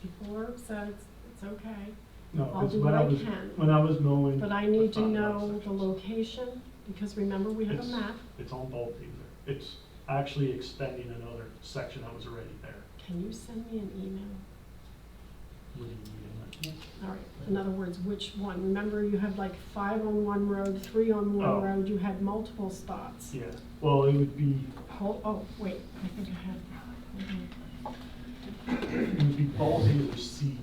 people are upset, it's okay. No, I'll 'cause do when what I I was, can. when I was mowing. But I need to found out know the sections. location, because remember, we have a It's- map. It's on both either. It's actually extending another section that was already there. Can you send me an email? What do you need in it? All right, in other words, which one? Remember, you had like 5 on one road, 3 on one Oh. road, you had multiple spots. Yeah, well, it would be, Oh, wait, I think I had, it would be ballsy or C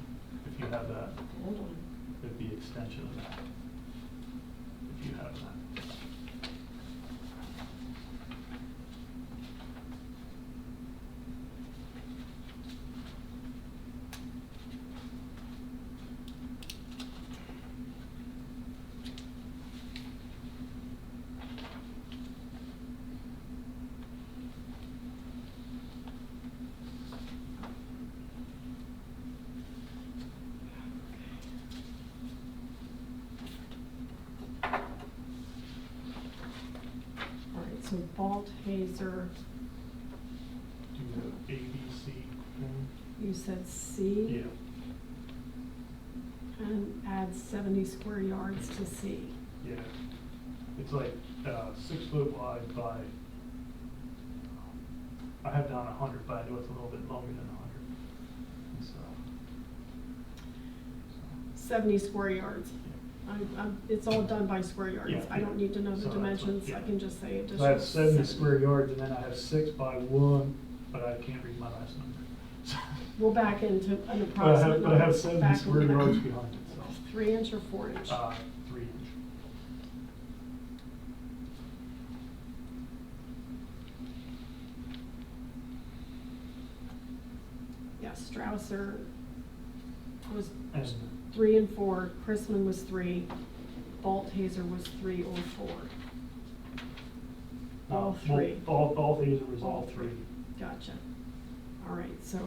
if you have that. hold on. It'd be extension of that. If you have that. All right, so Balt Hazer, Do the A, B, C thing. you said C? Yeah, And add 70 square yards to C. yeah. It's like, 6 foot wide by, I have down 100, but I know it's a little bit longer than 100. And so. 70 square yards. It's all done by square yards. Yeah, I don't need to know so the that's what- dimensions, I yeah. can just say additional. So I have 70 square yards, and then I have 6 by 1, but I can't read my last number. We'll back into an But I approximate have, number. 70 back square into that. yards behind it, so, 3 inch or 4 inch? 3 inch. Yeah, Strausser was And 3 and 4, Chrisman was 3, Balt Hazer was 3 or 4. All well, 3. All Hazer was all All 3. Gotcha. All right, so.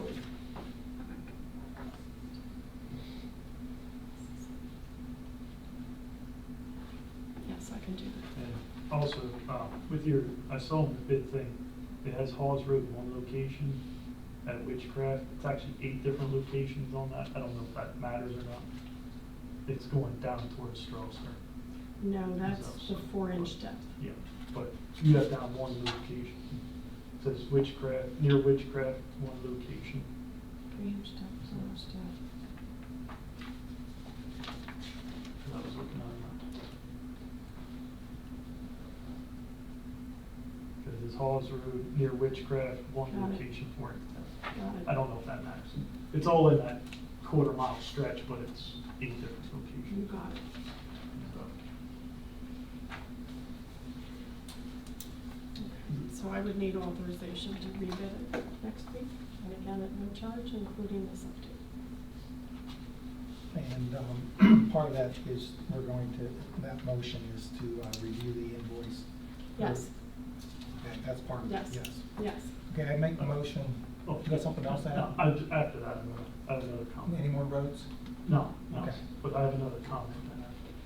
Yes, I can do that. And also, with your, I saw in the bid thing, it has Hawes Road in one location at Witchcraft. It's actually 8 different locations on that. I don't know if that matters or not. It's going down towards Strasser. No, that's the 4 inch depth. Yeah, but you have down one location. It says Witchcraft, near Witchcraft, one location. 3 inch depth, 4 inch depth. I was looking on that. Because it's Hawes Road, near Witchcraft, one Got it. location for it. Got it. I don't know if that matters. It's all in that quarter-mile stretch, but it's 8 different You locations. got it. So I would need authorization to rebid it next week, and again, at no charge, including this update. And part of that is, we're going to, that motion is to review the invoice. Yes, Okay, that's part of it, Yes. yes. Yes. Okay, I make a motion, Oh, you got something else to No, add? after that, I have another comment. Any more roads? No, no, Okay. but I have another comment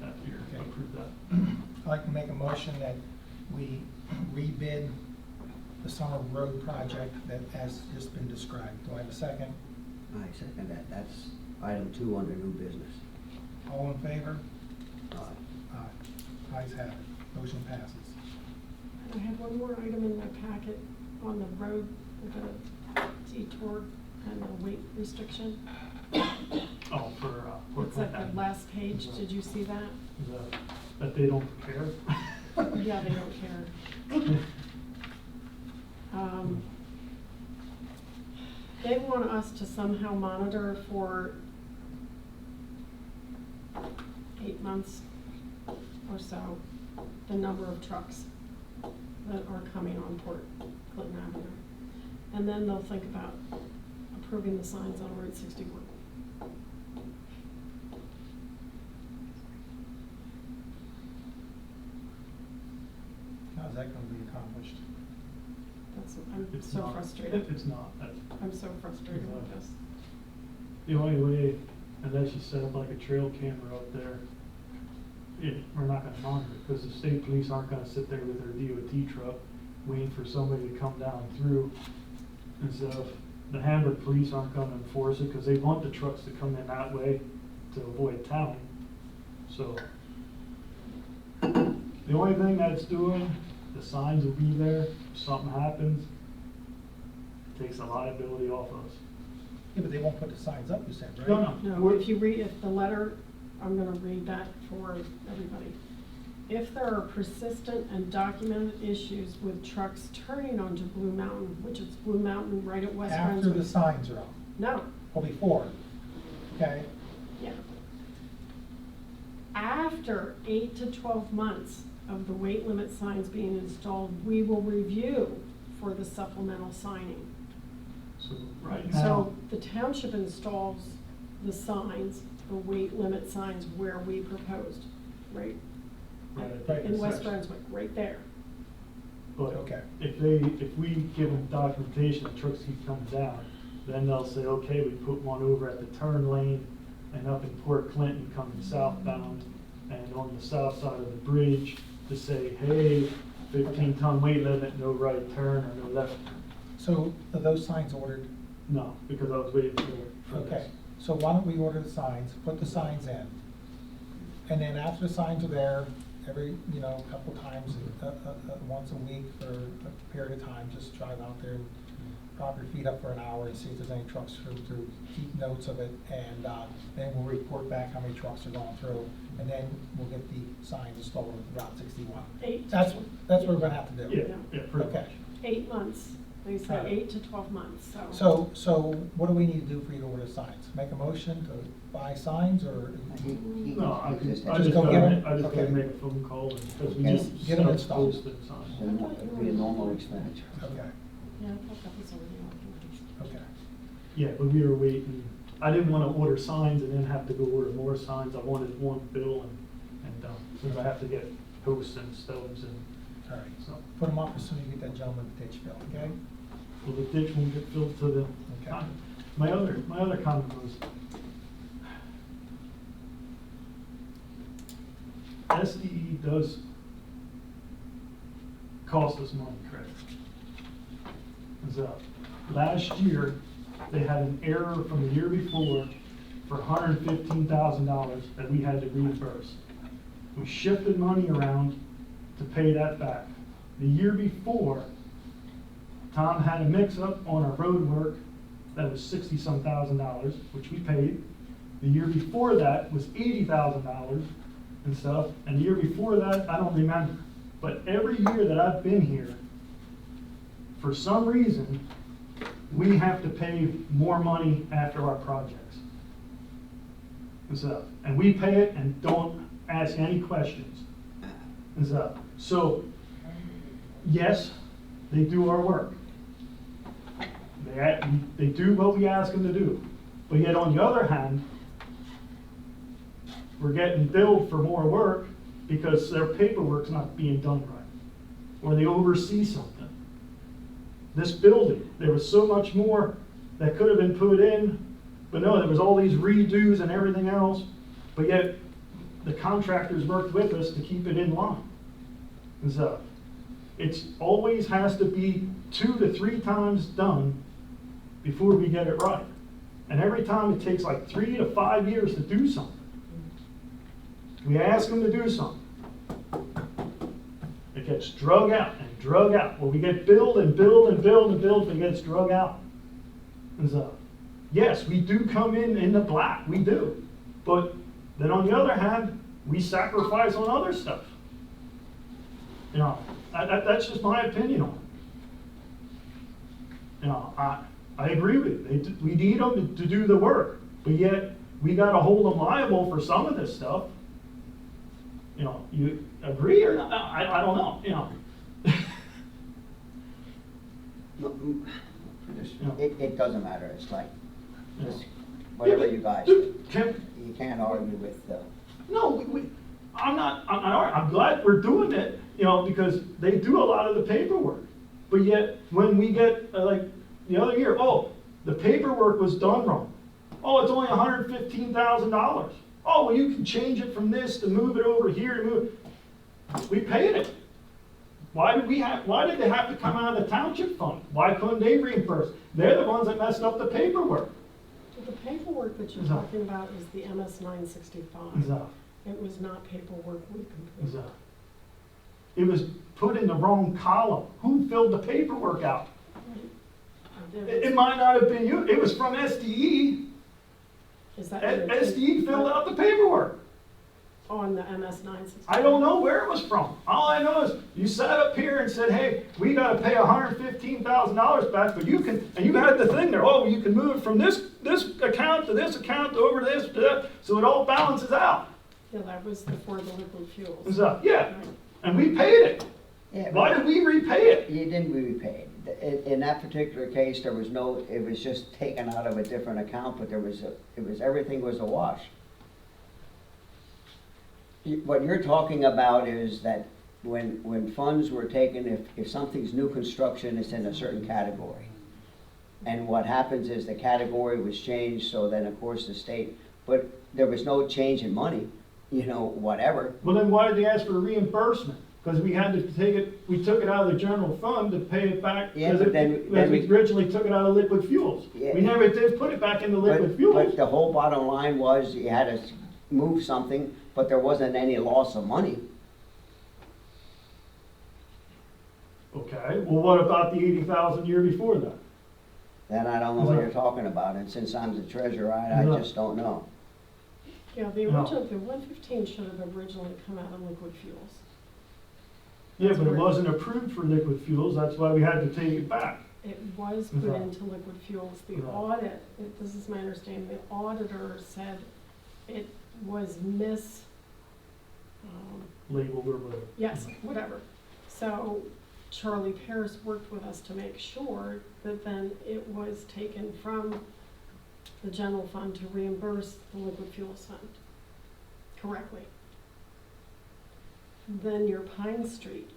after you Okay. approve that. I'd like to make a motion that we rebid the summer road project that has just been described. Do I have a second? I second that. That's item 2 under new business. All in favor? Aye. Aye. Ayes have it. Motion passes. I have one more item in my packet on the road, the detour and the weight restriction. Oh, for It's at the last page, did you see that? that they don't care? Yeah, they don't care. They want us to somehow monitor for 8 months or so, the number of trucks that are coming on Port Clinton Avenue. And then they'll think about approving the signs on Route 61. How's that gonna be accomplished? I'm It's so not- frustrated. It's not. I'm so frustrated with this. The only way, unless you set up like a trail camera up there, we're not gonna monitor it, because the state police aren't gonna sit there with their DOT truck waiting for somebody to come down through and stuff. The Hamburg police aren't gonna enforce it, because they want the trucks to come in that way to avoid town. So, the only thing that's doing, the signs will be there, if something happens, takes the liability off us. Yeah, but they won't put the signs up, you said, right? No, No, if you read, if the letter, I'm gonna read that for everybody. If there are persistent and documented issues with trucks turning onto Blue Mountain, which is Blue Mountain right at West After Brunswick. the signs are up, No, or before, okay? yeah. After 8 to 12 months of the weight limit signs being installed, we will review for the supplemental signing. So, right now. So the township installs the signs, the weight limit signs where we proposed, right? Right at Right. In West intersection. Brunswick, right there. But Okay. if we give them documentation, the trucks keep coming down, then they'll say, okay, we put one over at the turn lane and up in Port Clinton coming southbound, and on the south side of the bridge to say, hey, 15-ton weight limit, no right turn or no left turn. So are those signs ordered? No, because I was waiting for Okay, this. so why don't we order the signs, put the signs in? And then after the signs are there, every, couple times, once a week for a period of time, just drive out there and prop your feet up for an hour and see if there's any trucks through, keep notes of it, and then we'll report back how many trucks are going through, and then we'll get the signs installed on Route 61. That's what we're gonna have to do. Yeah, pretty Okay. much. 8 months, they say Alright. 8 to 12 months, so. So what do we need to do for you to order signs? Make a motion to buy signs, or? No, I Just just go get 'em? gotta Okay. make a phone call, and because we Just need get 'em stuff installed. posted and signed. It'd be a normal expenditure. Okay, Yeah, I thought that was already authorized. okay. Yeah, but we were waiting, I didn't wanna order signs and then have to go order more signs, I wanted one bill and done, since I have to get posts and stubs and, All right, so. put them up as soon as you get that gentleman the ditch bill, okay? Well, the ditch won't get filled to the, Okay. my other comment was, SDE does cost us money, correct? So, last year, they had an error from the year before for $115,000 that we had to reimburse. We shifted money around to pay that back. The year before, Tom had a mix-up on our road work that was $60-some thousand, which we paid. The year before that was $80,000 and stuff, and the year before that, I don't remember. But every year that I've been here, for some reason, we have to pay more money after our projects and stuff. And we pay it and don't ask any questions and stuff. So, yes, they do our work. They do what we ask them to do. But yet on the other hand, we're getting billed for more work because their paperwork's not being done right. Or they oversee something. this building. There was so much more that could have been put in, but no, there was all these redos and everything else, but yet the contractors worked with us to keep it in line. And so, it's always has to be 2 to 3 times done before we get it right. And every time it takes like 3 to 5 years to do something. We ask them to do something. It gets drug out and drug out. Well, we get billed and billed and billed and billed, but it gets drug out. And so, yes, we do come in the black, we do. But then on the other hand, we sacrifice on other stuff. You know, that's just my opinion on it. You know, I agree with you. We need them to do the work, but yet we got to hold them liable for some of this stuff. You know, you agree or not? I don't know. You know. It doesn't matter, it's like, Yeah. just whatever you guys, Dude, you can't argue with the. No, I'm not, I'm glad we're doing it, you know, because they do a lot of the paperwork. But yet, when we get, like, the other year, oh, the paperwork was done wrong. Oh, it's only $115,000. Oh, well, you can change it from this to move it over here to move it. We paid it. Why did they have to come out of the township fund? Why couldn't they reimburse? They're the ones that messed up the paperwork. The paperwork that you're Is that- talking about is the MS 965. Is that- It was not paperwork we is completed. that- It was put in the wrong column. Who filled the paperwork out? It might not have been you. It was from SDE. Is that your intent? SDE filled out the paperwork. On the MS 965? I don't know where it was from. All I know is you sat up here and said, hey, we gotta pay $115,000 back, but you can, and you had the thing there, oh, you can move it from this account to this account over to this, to that, so it all balances out. Yeah, that was for the liquid fuels. And so, yeah, Right. and we paid it. Yeah, but Why did we repay it? you didn't repay it. In that particular case, there was no, it was just taken out of a different account, but everything was a wash. What you're talking about is that when funds were taken, if something's new construction, it's in a certain category. And what happens is the category was changed, so then of course the state, but there was no change in money, you know, whatever. Well, then why did they ask for reimbursement? Because we had to take it, we took it out of the general fund to pay it back. Yeah, because but then we originally took it out of liquid fuels. Yeah. We never did put it back into liquid fuels. But the whole bottom line was you had to move something, but there wasn't any loss of money. Okay, well, what about the 80,000 year before that? Then I don't know what you're talking about, and since I'm the treasurer, I No. just don't know. Yeah, the No. original, the 115 should have originally come out of liquid fuels. Yeah, but it wasn't approved for liquid fuels, that's why we had to take it back. It was put Right. into liquid fuels. The Right. audit, this is my understanding, the auditor said it was Labeled or whatever. yes, whatever. So Charlie Paris worked with us to make sure that then it was taken from the general fund to reimburse the liquid fuels fund correctly. Then your Pine Street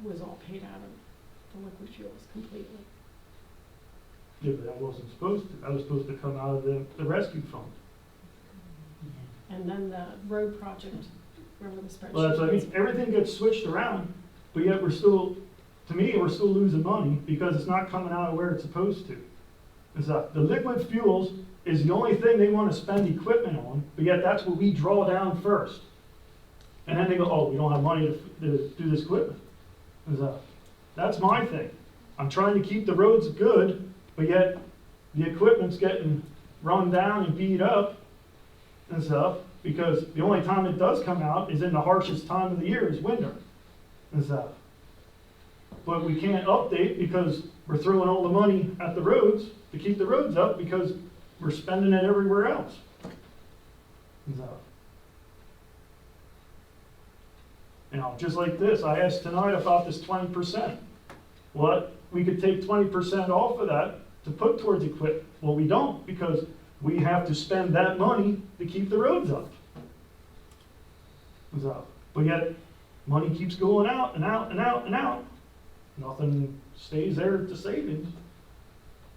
was all paid out of the liquid fuels completely. Yeah, but that wasn't supposed to, that was supposed to come out of the rescue fund. And then the road project, remember the spreadsheet? Well, that's what I mean, everything gets switched around, but yet we're still, to me, we're still losing money because it's not coming out of where it's supposed to. It's the liquid fuels is the only thing they wanna spend equipment on, but yet that's what we draw down first. And then they go, oh, we don't have money to do this equipment. That's my thing. I'm trying to keep the roads good, but yet the equipment's getting run down and beat up and stuff, because the only time it does come out is in the harshest time of the year, is winter and stuff. But we can't update because we're throwing all the money at the roads to keep the roads up because we're spending it everywhere else. And stuff. You know, just like this, I asked tonight about this 20%. What, we could take 20% off of that to put towards equipment. Well, we don't, because we have to spend that money to keep the roads up. So, but yet, money keeps going out and out and out and out. nothing stays there to savings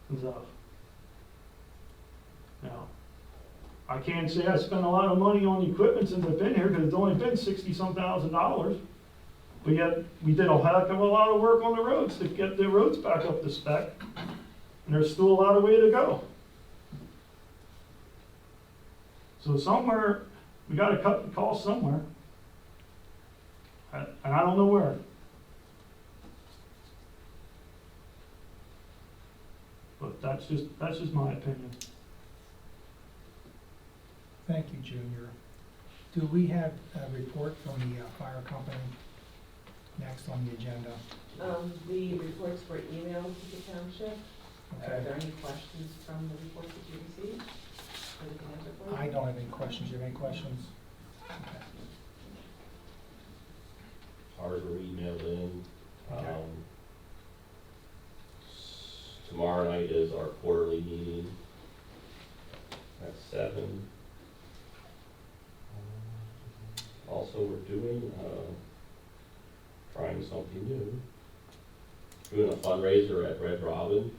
and stuff. Now, I can't say I spent a lot of money on equipment since I've been here, because it's only been $60-some thousand. But yet, we did a heck of a lot of work on the roads to get the roads back up to spec, and there's still a lot of way to go. So somewhere, we gotta cut the cost somewhere. And I don't know where. But that's just my opinion. Thank you, Junior. Do we have a report from the fire company next on the agenda? The reports were emailed to the township. Okay. Are there any questions from the reports that you received? That we can answer for you? I don't have any questions. You have any questions? Okay. Ours were emailed in. Okay. Tomorrow night is our quarterly meeting at 7. Also, we're doing, trying something new. Doing a fundraiser at Red Robin,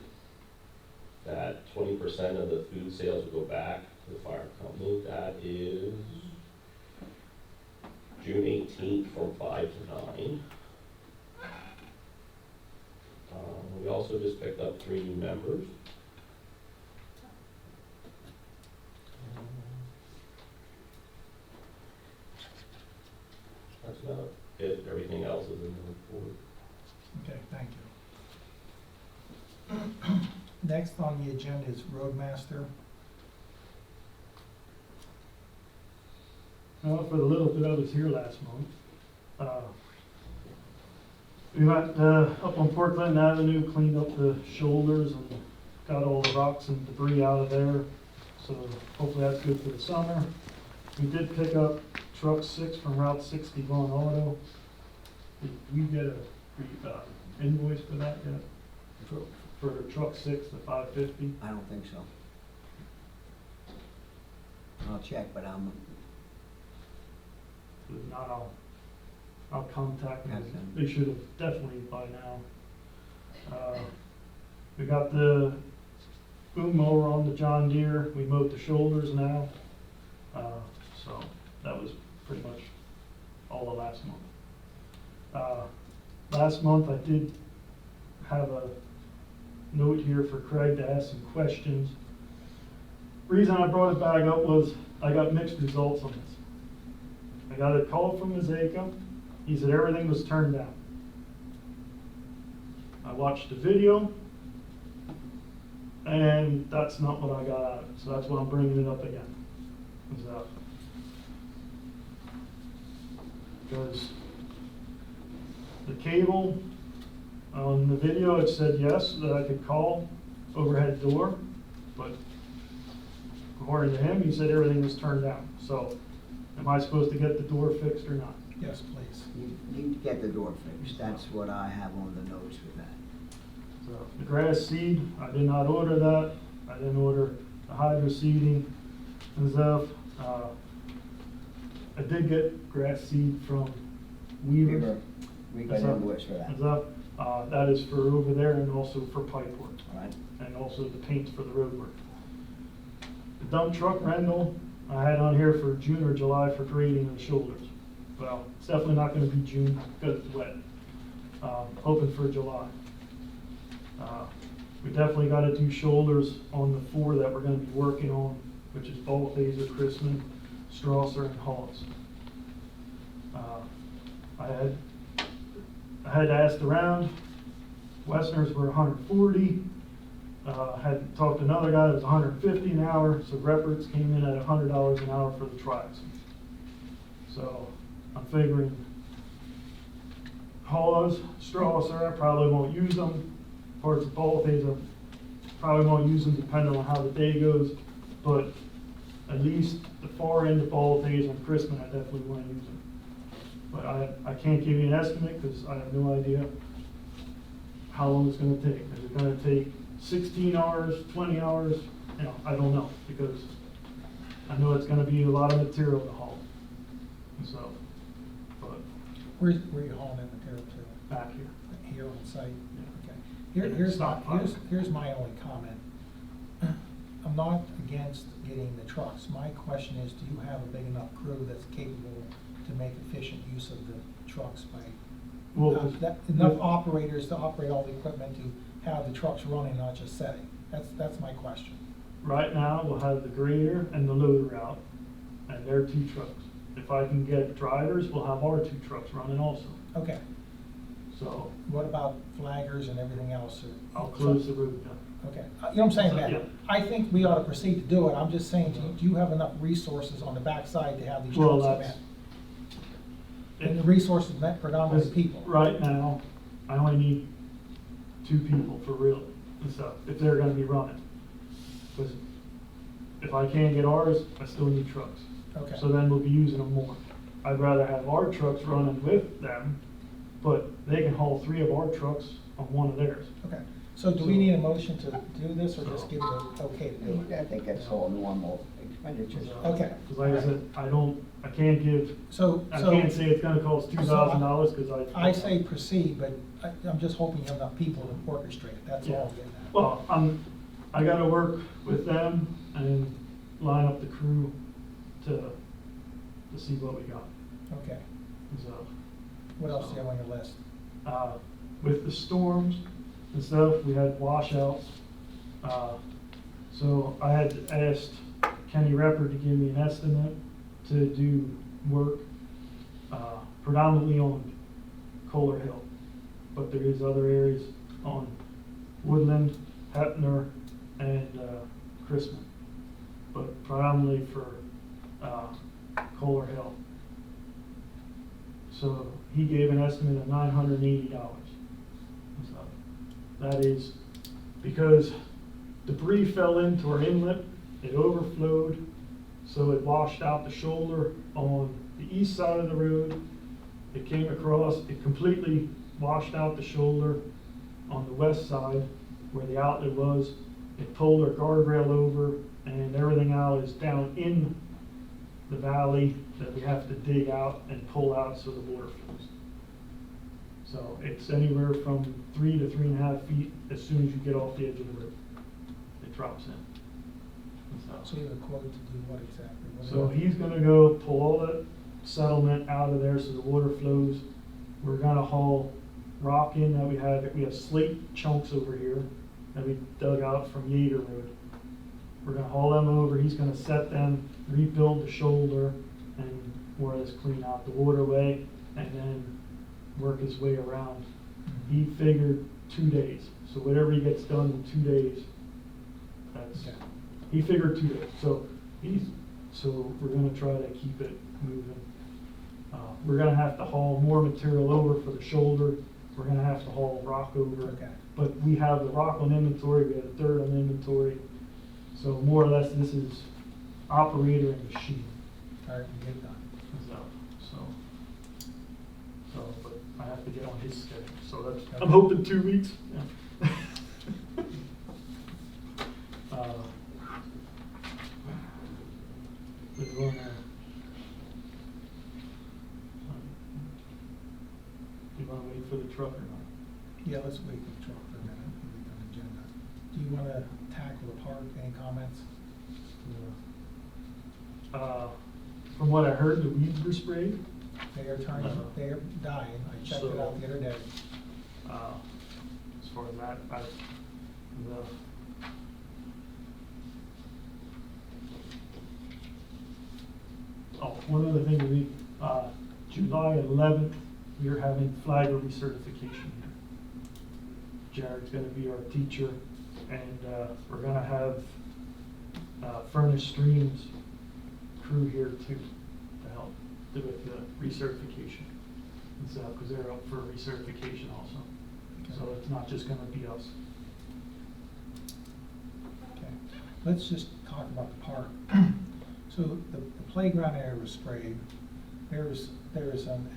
that 20% of the food sales will go back to the fire company. That is June 18th from 5 to 9. We also just picked up 3 new members. That's about it. Everything else is in the report. Okay, thank you. Next on the agenda is Roadmaster. Well, for the little bit I was here last month, we went up on Portland Avenue, cleaned up the shoulders and got all the rocks and debris out of there. So hopefully that's good for the summer. We did pick up truck 6 from Route 61 Auto. Did we get a invoice for that yet? For truck 6, the 550? I don't think so. I'll check, but I'm, If not, I'll contact them. Okay. They should have definitely by now. We got the boom mower on the John Deere. We mowed the shoulders now. So that was pretty much all of last month. Last month I did have a note here for Craig to ask some questions. Reason I brought it back up was I got mixed results on this. I got a call from Mazeka. He said everything was turned down. I watched the video, and that's not what I got out of it. So that's why I'm bringing it up again. Because the cable on the video, it said yes, that I could call overhead door, but according to him, he said everything was turned down. So am I supposed to get the door fixed or not? Yes, please. you need to get the door fixed. That's what I have on the notes with that. So the grass seed, I did not order that. I didn't order the hydro seeding and stuff. I did get grass seed from Weaver. We got invoice for that, and stuff. That is for over there and also for pipe work. all right? And also the paint for the road work. The dump truck rental, I had on here for June or July for grading of the shoulders. Well, it's definitely not gonna be June because it's wet. Hoping for July. We definitely gotta do shoulders on the 4 that we're gonna be working on, which is Balthaser, Chrisman, Strasser, and Hawes. I had asked around. Westerners were 140. Had talked to another guy that was 150 an hour, so Repperts came in at $100 an hour for the trials. So I'm figuring Hawes, Strasser, I probably won't use them. Parts of Balthaser, probably won't use them depending on how the day goes, but at least the far end of Balthaser and Chrisman, I definitely want to use them. But I can't give you an estimate because I have no idea how long it's going to take. Is it going to take 16 hours, 20 hours? You know, I don't know, because I know it's going to be a lot of material to haul. And so, but Where are you hauling in material to? back here. Here? here on site? Yeah. Okay. Yeah, Here's it's my, not private. here's my only comment. I'm not against getting the trucks. My question is, do you have a big enough crew that's capable to make efficient use of the trucks by, Well, enough operators to operate all the equipment to have the trucks running, not just setting? That's my question. right now, we'll have the grader and the loader out, and they're 2 trucks. If I can get drivers, we'll have our 2 trucks running also. Okay, So what about flaggers and everything else? I'll close the road down. Okay, you know what I'm saying, Yeah. Ben? I think we ought to proceed to do it. I'm just saying, do you have enough resources on the backside to have these Well, trucks come that's- in? And the resources met predominantly people. Right now, I only need 2 people for real, and stuff, if they're gonna be running. Because if I can't get ours, I still need trucks. Okay. So then we'll be using them more. I'd rather have our trucks running with them, but they can haul 3 of our trucks on one of theirs. Okay, so do we need a motion to do this, or just give it a okay to do it? I think that's all normal expenditures. Okay. Because like I said, I can't give, So, I can't say it's gonna cost $2,000, because I say proceed, but I'm just hoping you have enough people to orchestrate it, that's all I'm getting at. well, I gotta work with them and line up the crew to see what we got. Okay, So, what else do you have on your list? with the storms and stuff, we had washouts. So I had asked Kenny Repper to give me an estimate to do work, predominantly on Kohler Hill. But there is other areas on Woodland, Hepner, and Chrisman. But predominantly for Kohler Hill. So he gave an estimate of $980. So that is because debris fell into our inlet, it overflowed, so it washed out the shoulder on the east side of the road. It came across, it completely washed out the shoulder on the west side where the outlet was. It pulled our guardrail over, and everything out is down in the valley that we have to dig out and pull out so the water flows. So it's anywhere from 3 to 3.5 feet as soon as you get off the edge of the road. It drops in. So you have a quote to do what exactly? What So is it? he's gonna go pull all that settlement out of there so the water flows. We're gonna haul rock in that we have slate chunks over here that we dug out from Yater Road. We're gonna haul them over, he's gonna set them, rebuild the shoulder, and more or less clean out the waterway, and then work his way around. He figured 2 days, so whatever he gets done in 2 days, that's, Okay. he figured 2 days, so we're gonna try to keep it moving. We're gonna have to haul more material over for the shoulder, we're gonna have to haul rock over. Okay. But we have the rock on inventory, we have a dirt on inventory, so more or less this is operator and machine. All right, we get done. So, but I have to get on his schedule, so that's, I'm hoping 2 weeks. Yeah. We're going to, do you want to wait for the truck or not? Yeah, let's wait for the truck for a minute, we'll on the agenda. Do you want to tackle the park, any comments? From what I heard, the weeds were sprayed. They are turning, they are dying, I checked it out the other day. As far as that, one other thing, July 11th, we're having flagger recertification here. Jared's gonna be our teacher, and we're gonna have Furnace Streams crew here too, to help with the recertification. And so, because they're up for recertification also. Okay. So it's not just gonna be us. Okay, let's just talk about the park. So the playground area was sprayed. There's an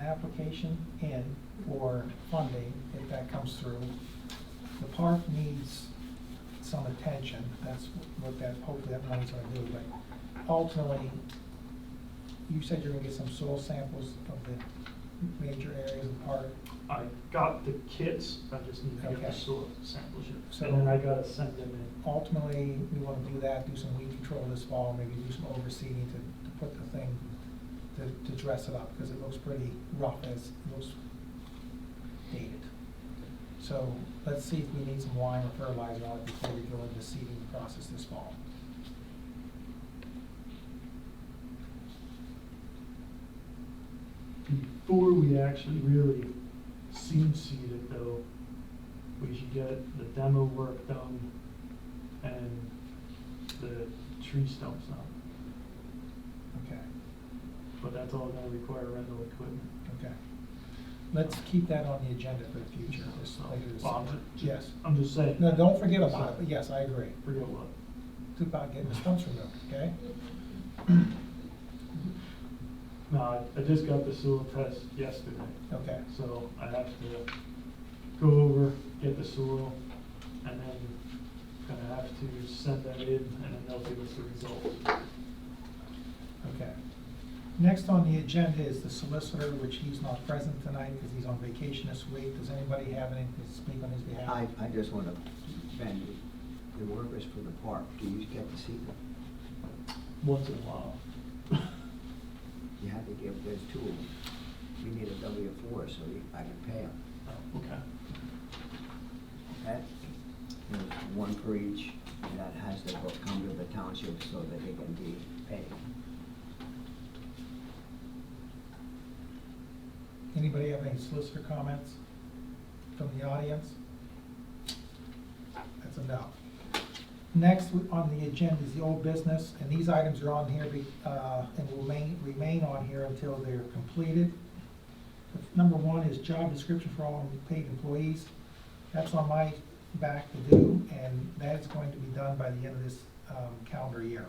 application in for funding if that comes through. The park needs some attention. That's what that, hopefully that money's gonna do, but ultimately, you said you're gonna get some soil samples of the major areas apart? I got the kits, I just need to get the Okay. soil samples yet. So- And then I gotta send them in. Ultimately, we want to do that, do some weed control this fall, maybe do some overseeding to put the thing, to dress it up, because it looks pretty rough as, it looks dated. So let's see if we need some lime or fertilizer on it before we go into the seeding process this fall. Before we actually really seed it though, we should get the demo work done and the tree stumps done. Okay, But that's all gonna require rental equipment. okay. Let's keep that on the agenda for the future, this later this Well, summer. I'm Yes. I'm just saying. No, don't forget about it, but yes, I agree. Forget what? It's about getting the stumps removed, okay? No, I just got the soil test yesterday, Okay, so I have to go over, get the soil, and then gonna have to send that in, and then they'll give us the results. okay. Next on the agenda is the solicitor, which he's not present tonight because he's on vacation this week. Does anybody have anything to speak on his behalf? I just want to, Ben, the workers for the park, do you get to see them? Once in a while. You have to give, there's two of them. We need a W-4 so I can pay them. Oh, okay. Okay? There's one for each, and that has to come to the township so that they can be paid. Anybody have any solicitor comments from the audience? That's enough. Next on the agenda is the old business, and these items are on here and will remain on here until they're completed. Number one is job description for all paid employees. That's on my back to do, and that is going to be done by the end of this calendar year.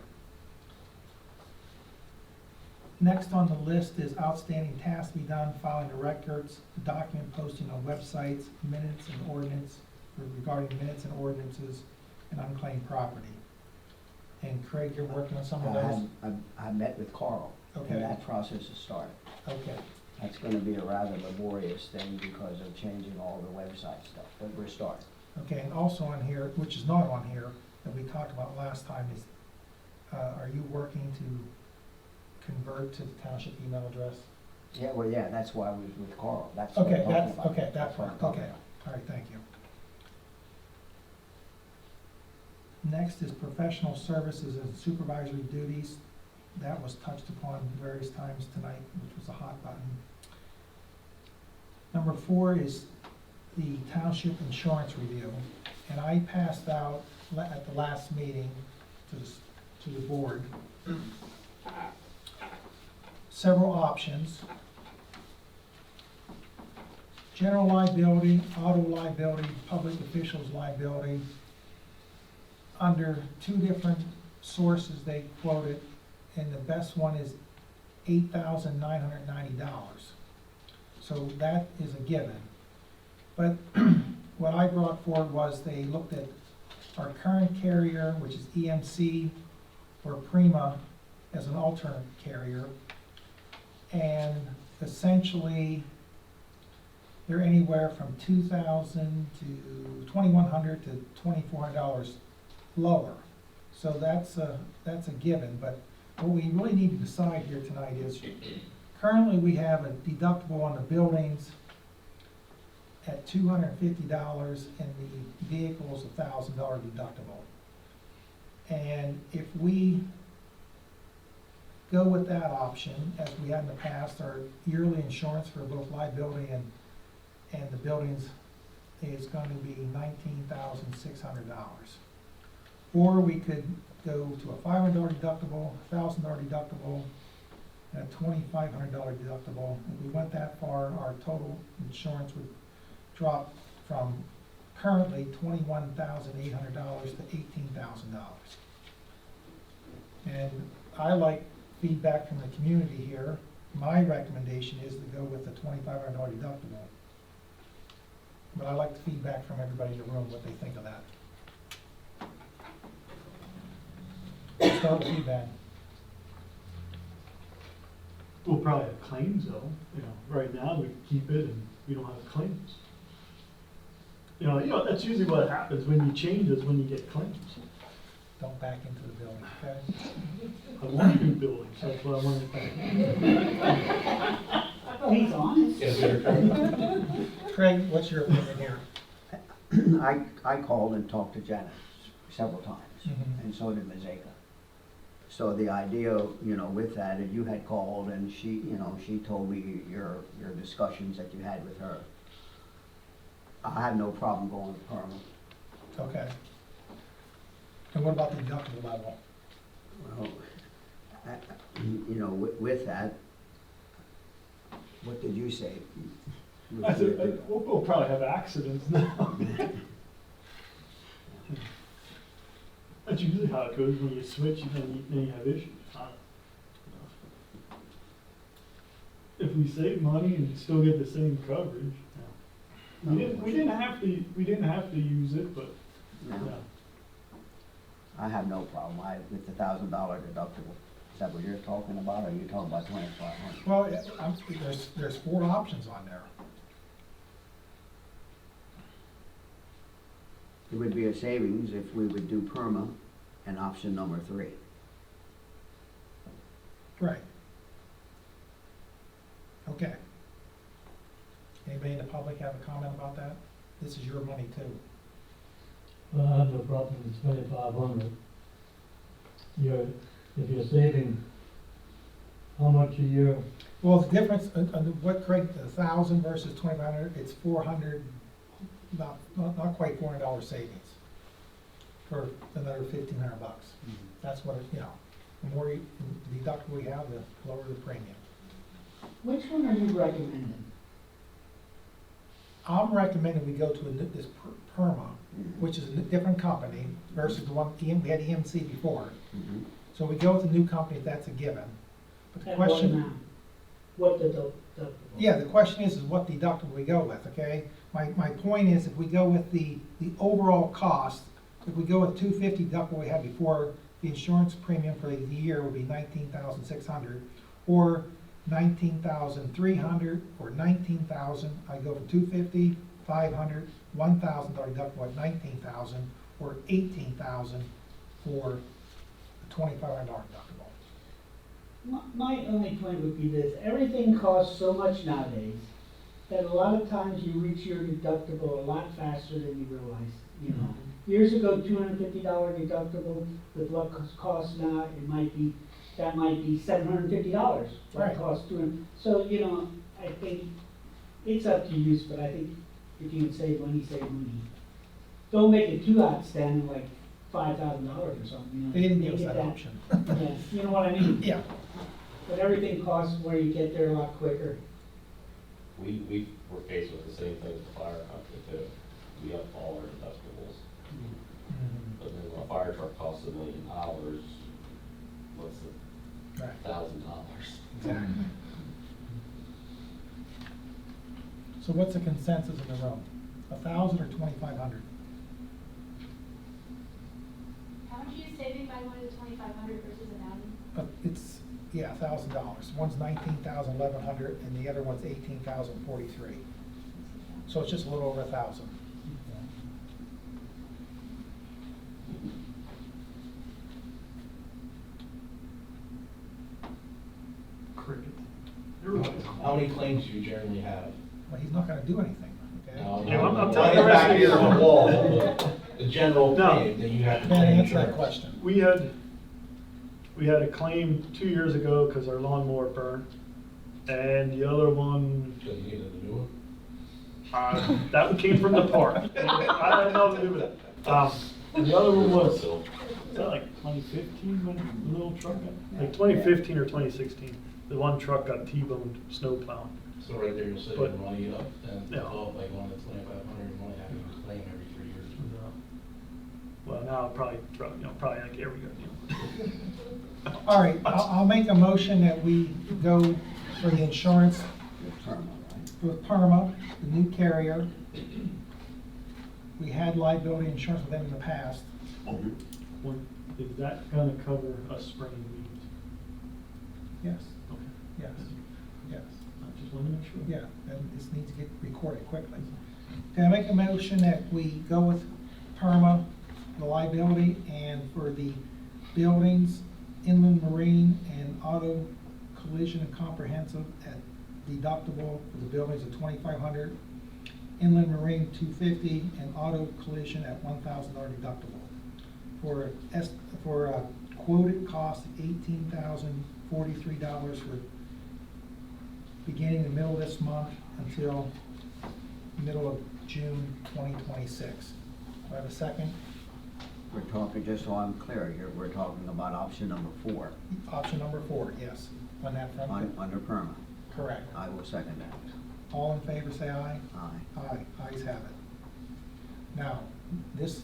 Next on the list is outstanding tasks to be done, filing the records, document posting on websites, minutes and ordinance, regarding minutes and ordinances, and unclaimed property. And Craig, you're working on some of those? I met with Carl, Okay. and that process has started. Okay, That's gonna be a rather laborious thing because of changing all the website stuff, but we're starting. okay, and also on here, which is not on here, that we talked about last time, is, are you working to convert to the township email address? Yeah, well, yeah, that's why we was with Carl, that's what I'm Okay, talking that's, about. okay, that That's what part, I'm talking okay, about. all right, thank you. Next is professional services and supervisory duties. That was touched upon various times tonight, which was a hot button. Number 4 is the township insurance review. And I passed out at the last meeting to the board several options. General liability, auto liability, public officials liability. Under 2 different sources they quoted, and the best one is $8,990. So that is a given. But what I brought forward was they looked at our current carrier, which is EMC, or Prima as an alternate carrier. And essentially, they're anywhere from $2,000 to $2,100 to $2,400 lower. So that's a given, but what we really need to decide here tonight is, currently we have a deductible on the buildings at $250 and the vehicle's $1,000 deductible. And if we go with that option, as we had in the past, our yearly insurance for both liability and the buildings is going to be $19,600. Or we could go to a $500 deductible, $1,000 deductible, and a $2,500 deductible. If we went that far, our total insurance would drop from currently $21,800 to $18,000. And I like feedback from the community here. My recommendation is to go with the $2,500 deductible. But I like the feedback from everybody in the room, what they think of that. Start with you, Ben. We'll probably have claims though, you know, right now we keep it and we don't have claims. You know, that's usually what happens when you change is when you get claims. Don't back into the building, okay? I want new buildings, that's what I want to think. He's honest. Get a bigger truck. Craig, what's your opinion here? I called and talked to Janet several times, Mhm. and so did Mazeka. So the idea, you know, with that, and you had called and she, you know, she told me your discussions that you had with her. I have no problem going to Perma. Okay. And what about the deductible level? Well, you know, with that, what did you say? I said, we'll probably have accidents now. That's usually how it goes when you switch and then you have issues. If we save money and still get the same coverage, we didn't have to use it, but No. yeah. I have no problem with the $1,000 deductible. Is that what you're talking about, or are you talking about 2,500? Well, there's 4 options on there. It would be a savings if we would do Perma and option number 3. Right. Okay. Anybody in the public have a comment about that? This is your money too. Well, I have no problem with 2,500. If you're saving, how much a year? Well, the difference, what Craig, 1,000 versus 2,500, it's 400, not quite $400 savings for another 1,500 bucks. That's what, you know, the more deductible we have, the lower the premium. Which one are you recommending? I'm recommending we go to this Perma, which is a different company versus the one, we had EMC before. Mhm. So we go with the new company if that's a given. But the question, What deductible? yeah, the question is what deductible we go with, okay? My point is if we go with the overall cost, if we go with $250 deductible we had before, the insurance premium for the year would be $19,600 or $19,300 or $19,000. I go for $250, $500, $1,000 deductible at $19,000 or $18,000 for a $2,500 deductible. My only point would be this, everything costs so much nowadays that a lot of times you reach your deductible a lot faster than you realize, you know. Years ago, $250 deductible, with what costs now, that might be $750. What Right. it costs doing, so, you know, I think it's up to use, but I think if you can save money, save money. Don't make it too outstanding, like $5,000 or something, you know. They didn't give us Make it that option. Yeah, you know what I mean? Yeah. But everything costs where you get there a lot quicker. We were faced with the same thing with the fire company too. We up all our deductibles, but then when a fire truck costs $1 million, what's the Right. $1,000? Exactly. So what's the consensus in the room? 1,000 or 2,500? How much are you saving by going to 2,500 versus 1,000? It's, yeah, $1,000. One's 19,000, 1,100, and the other one's 18,043. So it's just a little over 1,000. Cricket. Everybody's How many claims do you generally have? Well, he's not gonna do anything, okay? No, Yeah, I'm no, telling the you, back rest of of the you- wall, the general No. claim that you have to Ben, claim answer that insurance. question. We had a claim 2 years ago because our lawnmower burnt, and the other one, Because you needed a new one? that one came from the park. I had nothing to do with it. And the other one was, is that like 2015 when the little truck got, like 2015 or 2016, the one truck got T-boned snow plowing. So right there, you're saving But- money up and Yeah. above by going to 2,500 and only having to claim every 3 years. Well, now I'll probably like every year. All right, I'll make a motion that we go for the insurance Perma, right? with Perma, the new carrier. We had liability insurance with them in the past. Is that gonna cover us spraying weeds? Yes, Okay. yes. Just want to make sure. Yeah, and this needs to get recorded quickly. Can I make a motion that we go with PERMA, the liability, and for the buildings, inland marine and auto collision and comprehensive at deductible for the buildings of $2,500, inland marine $250, and auto collision at $1,000 deductible. For a quoted cost of $18,043 for beginning the middle of this month until middle of June 2026. Do I have a second? We're talking, just so I'm clear here, we're talking about option number 4, Option number 4, yes, on that front. under PERMA. Correct. I will second that. All in favor, say aye. Aye. Aye, ayes have it. Now, this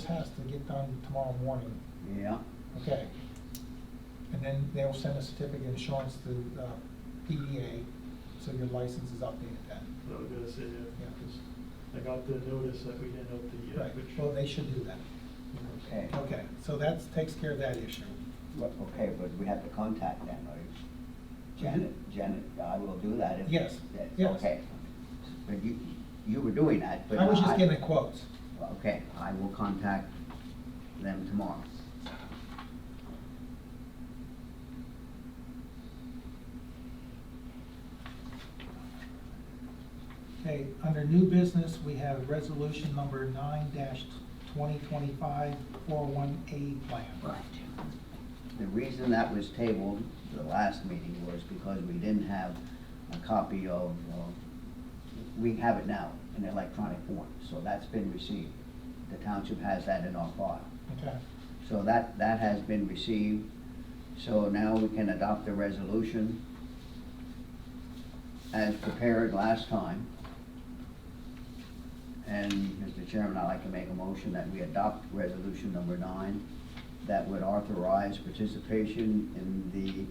has to get done tomorrow morning, Yeah, okay? And then they'll send a certificate of insurance to PDA, so your license is updated then. So I was gonna say, Yeah. yeah, because I got the notice that we didn't have the, Right, which. well, they should do that. okay. Okay, so that takes care of that issue. Okay, but we have to contact them, right? Janet, I will do that if. Yes, yes. Okay. But you were doing that, but. I was just getting quotes. Okay, I will contact them tomorrow. Okay, under new business, we have resolution number 9-2025 401A plan. Right. The reason that was tabled the last meeting was because we didn't have a copy of, we have it now in electronic form, so that's been received. The township has that in our file. Okay, So that has been received, so now we can adopt the resolution as prepared last time. And, Mr. Chairman, I'd like to make a motion that we adopt resolution number 9 that would authorize participation in the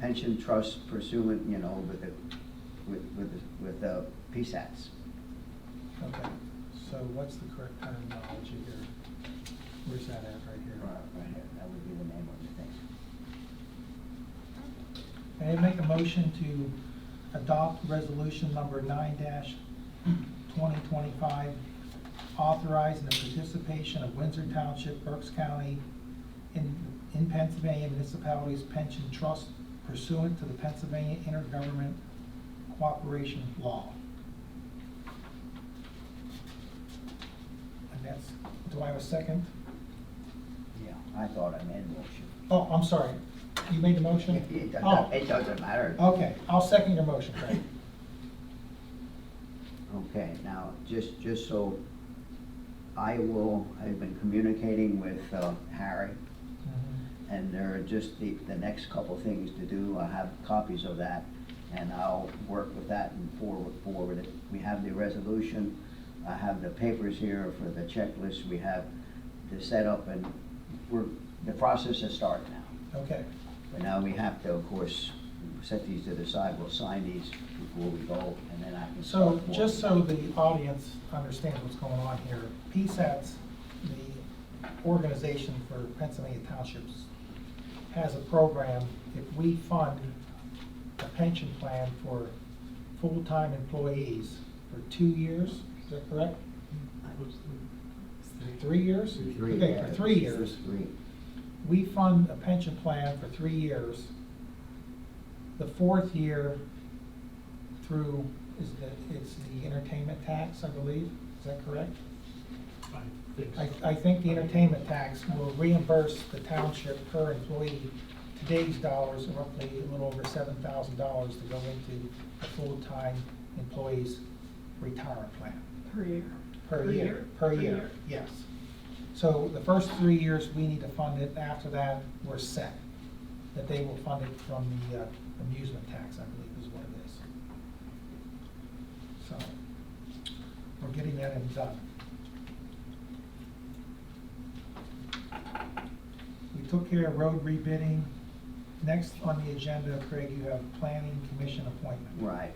pension trust pursuant, with the PSATs. okay. So what's the correct terminology here? Where's that at, right here? Right here, that would be the name of the thing. May I make a motion to adopt resolution number 9-2025, authorizing the participation of Windsor Township, Berks County in Pennsylvania municipalities pension trust pursuant to the Pennsylvania Intergovernment Cooperation Law. And that's, do I have a second? Yeah, I thought I made a motion. Oh, I'm sorry. You made the motion? Oh, It doesn't matter. okay. I'll second your motion, Craig. Okay, now, just so, I've been communicating with Harry, and there are just the next couple things to do. I have copies of that, and I'll work with that and forward it. We have the resolution, I have the papers here for the checklist, we have the setup, and the process has started now. Okay. But now we have to, of course, set these to the side, we'll sign these before we go, and then I can So, start. just so the audience understands what's going on here, PSATs, the organization for Pennsylvania Townships, has a program. If we fund a pension plan for full-time employees for 2 years, is that correct? 3 years? 3 Okay, years. for 3 years. 3. We fund a pension plan for 3 years. The 4th year through, it's the entertainment tax, I believe, is that correct? I think so. I think the entertainment tax will reimburse the township per employee, today's dollars, roughly a little over $7,000 to go into a full-time employee's retirement plan. Per year. Per Per year, year? per Per year, year. yes. So the first 3 years, we need to fund it. After that, we're set. That they will fund it from the amusement tax, I believe is what it is. So, we're getting that in done. We took care of road rebidding. Next on the agenda, Craig, you have planning commission appointment. Right.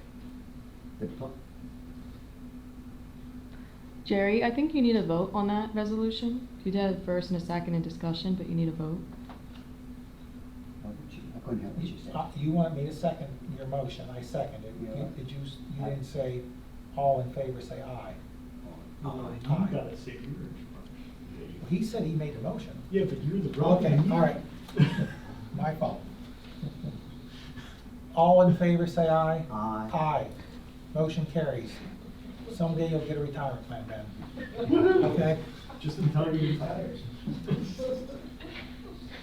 Jerry, I think you need a vote on that resolution. You did a first and a second in discussion, but you need a vote. I couldn't hear what you said. You want me to second your motion, I seconded. Yeah. You didn't say, all in favor, say aye. You gotta say yours. He said he made the motion. Yeah, but you're the. Okay, all right. My fault. All in favor, say aye. Aye. Aye. Motion carries. Someday you'll get a retirement plan, Ben. Okay? Just in time to retire.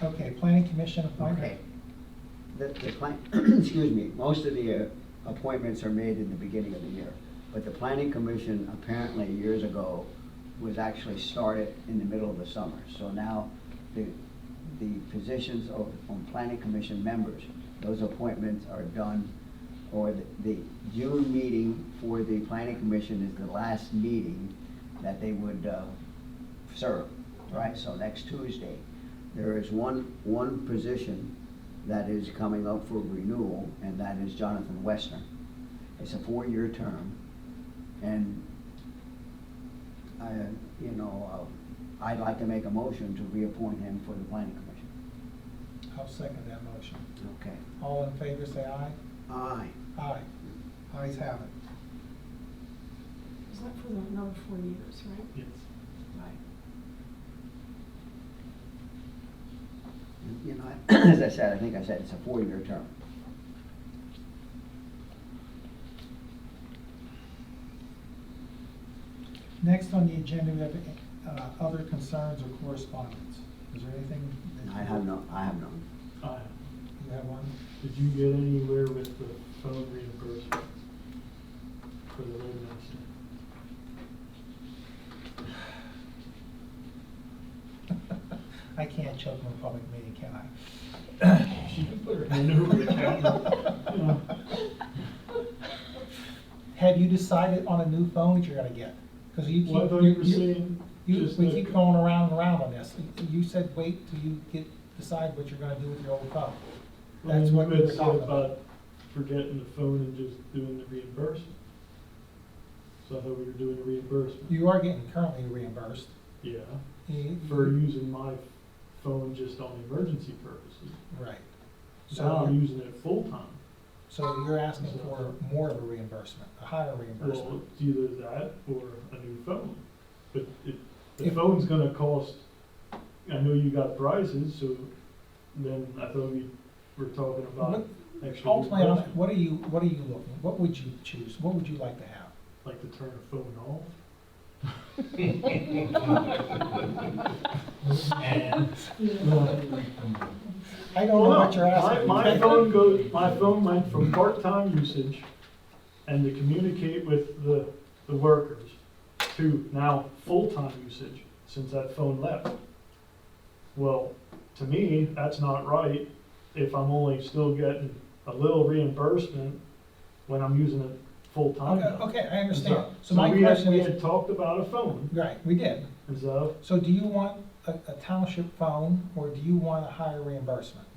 Okay, planning commission appointment. Okay. The plan, excuse me, most of the appointments are made in the beginning of the year. But the planning commission apparently years ago was actually started in the middle of the summer. So now the positions on planning commission members, those appointments are done, or the June meeting for the planning commission is the last meeting that they would serve, right? So next Tuesday, there is one position that is coming up for renewal, and that is Jonathan Westner. It's a 4-year term, and I'd like to make a motion to reappoint him for the planning commission. I'll second that motion. Okay. All in favor, say aye. Aye. Aye. Ayes have it. Is that for another 4 years, right? Yes. Right. As I said, I think I said it's a 4-year term. Next on the agenda, we have other concerns or correspondence. Is there anything? that I you- have none. You have one? Did you get anywhere with the phone reimbursement for the road accident? I can't choke in a public meeting, can I? She can put her hand over the camera. Have you decided on a new phone that you're gonna get? Because you keep. Well, I thought you were saying just We the- keep going around and around on this. You said wait till you decide what you're gonna do with your old phone. That's what we you were had talking said about. forgetting the phone and just doing the reimbursement. So I thought we were doing a reimbursement. You are getting currently reimbursed. Yeah, You- for using my phone just on emergency purposes. Right. Now I'm So, using it full-time. so you're asking for more of a reimbursement, a higher Well, reimbursement. it's either that or a new phone. But the If- phone's gonna cost, I know you got prices, so then I thought we were talking about What- extra Ultimately, reimbursement. what are you looking, what would you choose? What would you like to have? Like to turn a phone off. I don't know what you're Well, asking. my phone went from part-time usage and to communicate with the workers to now full-time usage since that phone left. Well, to me, that's not right if I'm only still getting a little reimbursement when I'm using it full-time. Okay, I understand. So So my we question had is, talked about a phone, right, we did. and so, So do you want a township phone, or do you want a higher reimbursement?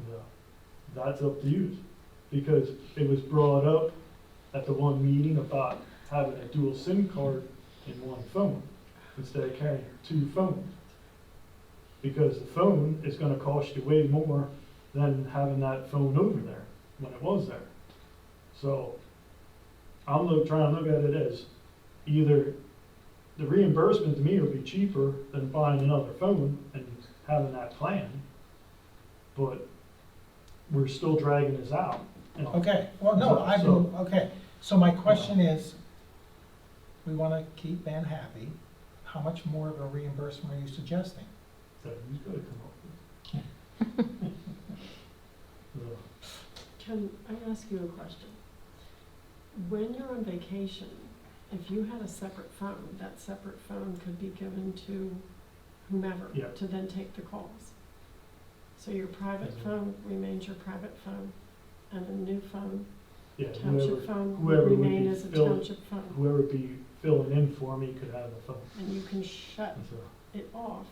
that's up to you. Because it was brought up at the one meeting about having a dual SIM card in one phone instead of carrying 2 phones. Because the phone is gonna cost you way more than having that phone over there when it was there. So I'm trying to look at it as either the reimbursement to me will be cheaper than buying another phone and having that plan, but we're still dragging this out. you know. Okay, well, no, okay. So my question is, we wanna keep Ben happy. How much more of a reimbursement are you suggesting? That he's gotta come up with. Yeah. Can I ask you a question? When you're on vacation, if you had a separate phone, that separate phone could be given to whomever Yeah. to then take the calls. So your private Mhm. phone remains your private phone, and a new phone, Yeah, township phone, whoever would would remain be as a filling- township phone. whoever be filling in for me could have the phone. And you can shut So, it off,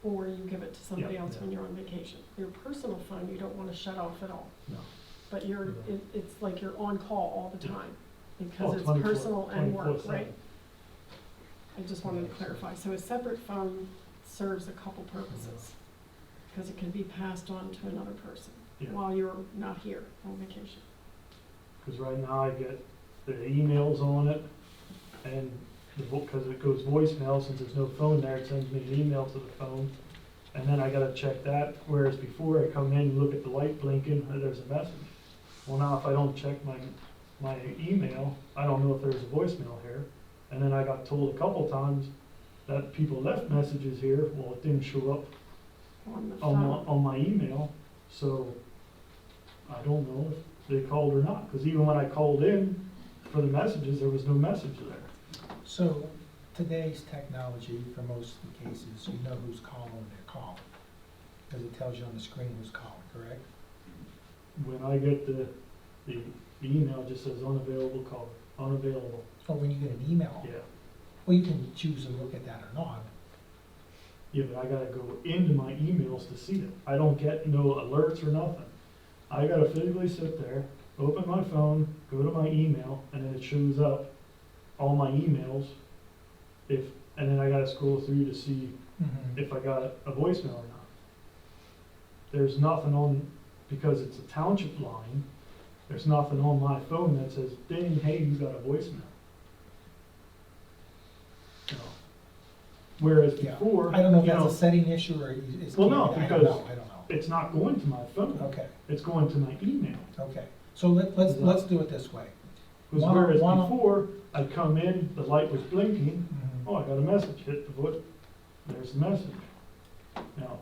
or you give it to somebody Yeah, else yeah. when you're on vacation. Your personal phone, you don't wanna shut off at all. no. But Yeah. it's like you're on call all the Yeah. time, Oh, because it's 24 personal and work, 24/7. right? I just wanted to clarify, so a separate phone serves a couple purposes, because it can be passed on to another person. Yeah. while you're not here on vacation. Because right now I get the emails on it, and because it goes voicemail, since there's no phone there, it sends me an email to the phone, and then I gotta check that, whereas before I come in and look at the light blinking, there's a message. Well, now if I don't check my email, I don't know if there's a voicemail here, and then I got told a couple times that people left messages here, well, it didn't show up On the on phone. on my email, so I don't know if they called or not, because even when I called in for the messages, there was no message there. So today's technology, for most of the cases, you know who's calling when they're calling, because it tells you on the screen who's calling, correct? When I get the email, it just says unavailable caller, unavailable, Or when you get an email. yeah. Well, you can choose to look at that or not. Yeah, but I gotta go into my emails to see it. I don't get no alerts or nothing. I gotta physically sit there, open my phone, go to my email, and then it shows up all my emails. And then I gotta scroll through to see if I got a voicemail or not. There's nothing on, because it's a township line, there's nothing on my phone that says, ding, hey, you got a voicemail. You know. Whereas Yeah. before, I don't know if you that's know, a setting issue or it's. well, no, I don't because know, I don't know. it's not going to my phone. Okay, It's going to my email. okay. So let's do it this way. Because One- whereas one- before, I'd come in, the light was blinking, Mhm. oh, I got a message, hit the voice, there's the message. Now,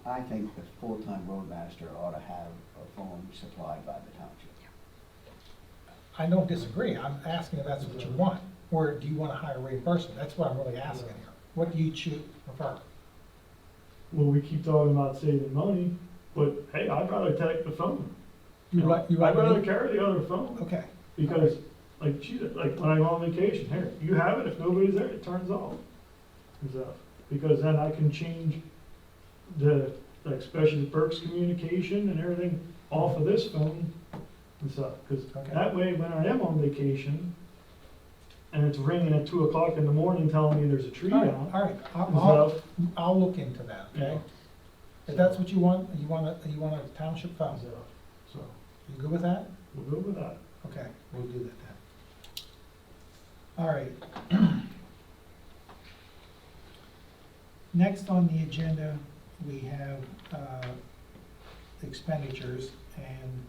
I think the full-time roadmaster ought to have a phone supplied by the township. I don't disagree. I'm asking if that's what you want, or do you want to hire a reimbursement? That's what I'm really asking here. What do you prefer? well, we keep talking about saving money, but hey, I'd rather take the phone. You like, you I'd rather like, carry the other phone, okay, because, like, like when I go on vacation, here, you have it, if nobody's there, it turns off. And stuff. Because then I can change like, especially the Berks communication and everything off of this phone and stuff. Because Okay. that way, when I am on vacation, and it's ringing at 2 o'clock in the morning telling me there's a tree all right, down, all right. and stuff, I'll look into that, okay? Yeah. If that's what you want a township phone. so You good with that? we'll go with that. Okay, we'll do that then. All right. Next on the agenda, we have expenditures, and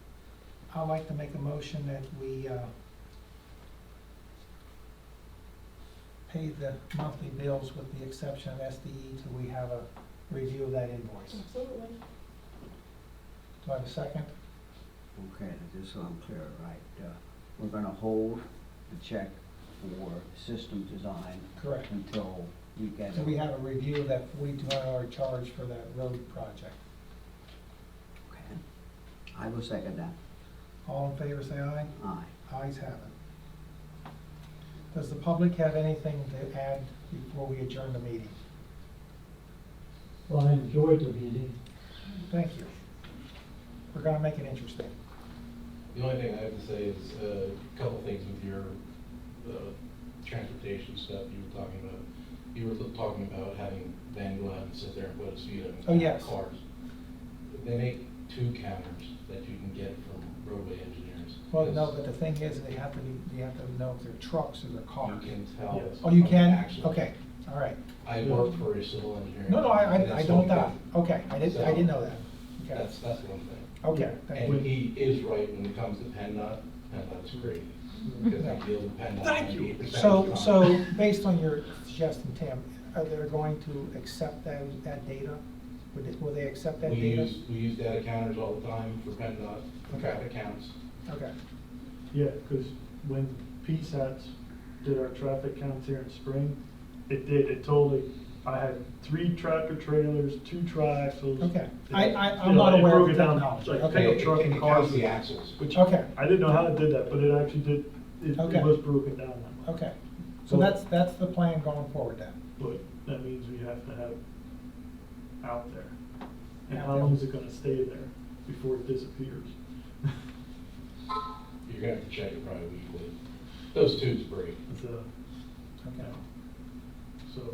I'd like to make a motion that we pay the monthly bills with the exception of SDE till we have a review of that invoice. Absolutely. Do I have a second? Okay, just so I'm clear, right, we're gonna hold the check for system design Correct. until we get So we it. have a review of that $42 charge for that road project. Okay. I will second that. All in favor, say aye. Aye. Ayes have it. Does the public have anything to add before we adjourn the meeting? Well, I enjoyed the meeting. Thank you. We're gonna make it interesting. The only thing I have to say is a couple things with your transportation stuff you were talking about. You were talking about having Ben go out and sit there and put his feet up Oh, and yes. count cars. They make 2 counters that you can get from roadway engineers. Well, no, but the thing is, you have to know if they're trucks or they're You cars. can tell. Yes. Oh, you from can? actions. Okay, all right. I work for a civil engineer. No, I and don't that's what doubt. Okay, I didn't know that. Okay, That's one thing. okay, thank you. And he is right when it comes to PennDOT. PennDOT's great, because they deal with PennDOT. Thank 98% of the So, time. so based on your suggestion, Tim, are they going to accept that data? Will they accept that We data? use data counters all the time for PennDOT, for Okay. traffic counts. Okay, Yeah, because when PSATs did our traffic counts here in spring, it totally, I had 3 tractor trailers, 2 triaxles. okay. You I'm know, not it aware broke of it the down, technology. like, Okay, pickup truck and It cars. counts the axles. Which, okay, I didn't know how it did that, but it actually did, it Okay. was broken down that way. okay. So that's the plan going forward then? But that means we have to have out there. And Out how there. long is it gonna stay there before it disappears? You're gonna have to check it probably weekly. Those tubes break. It's, Okay. so,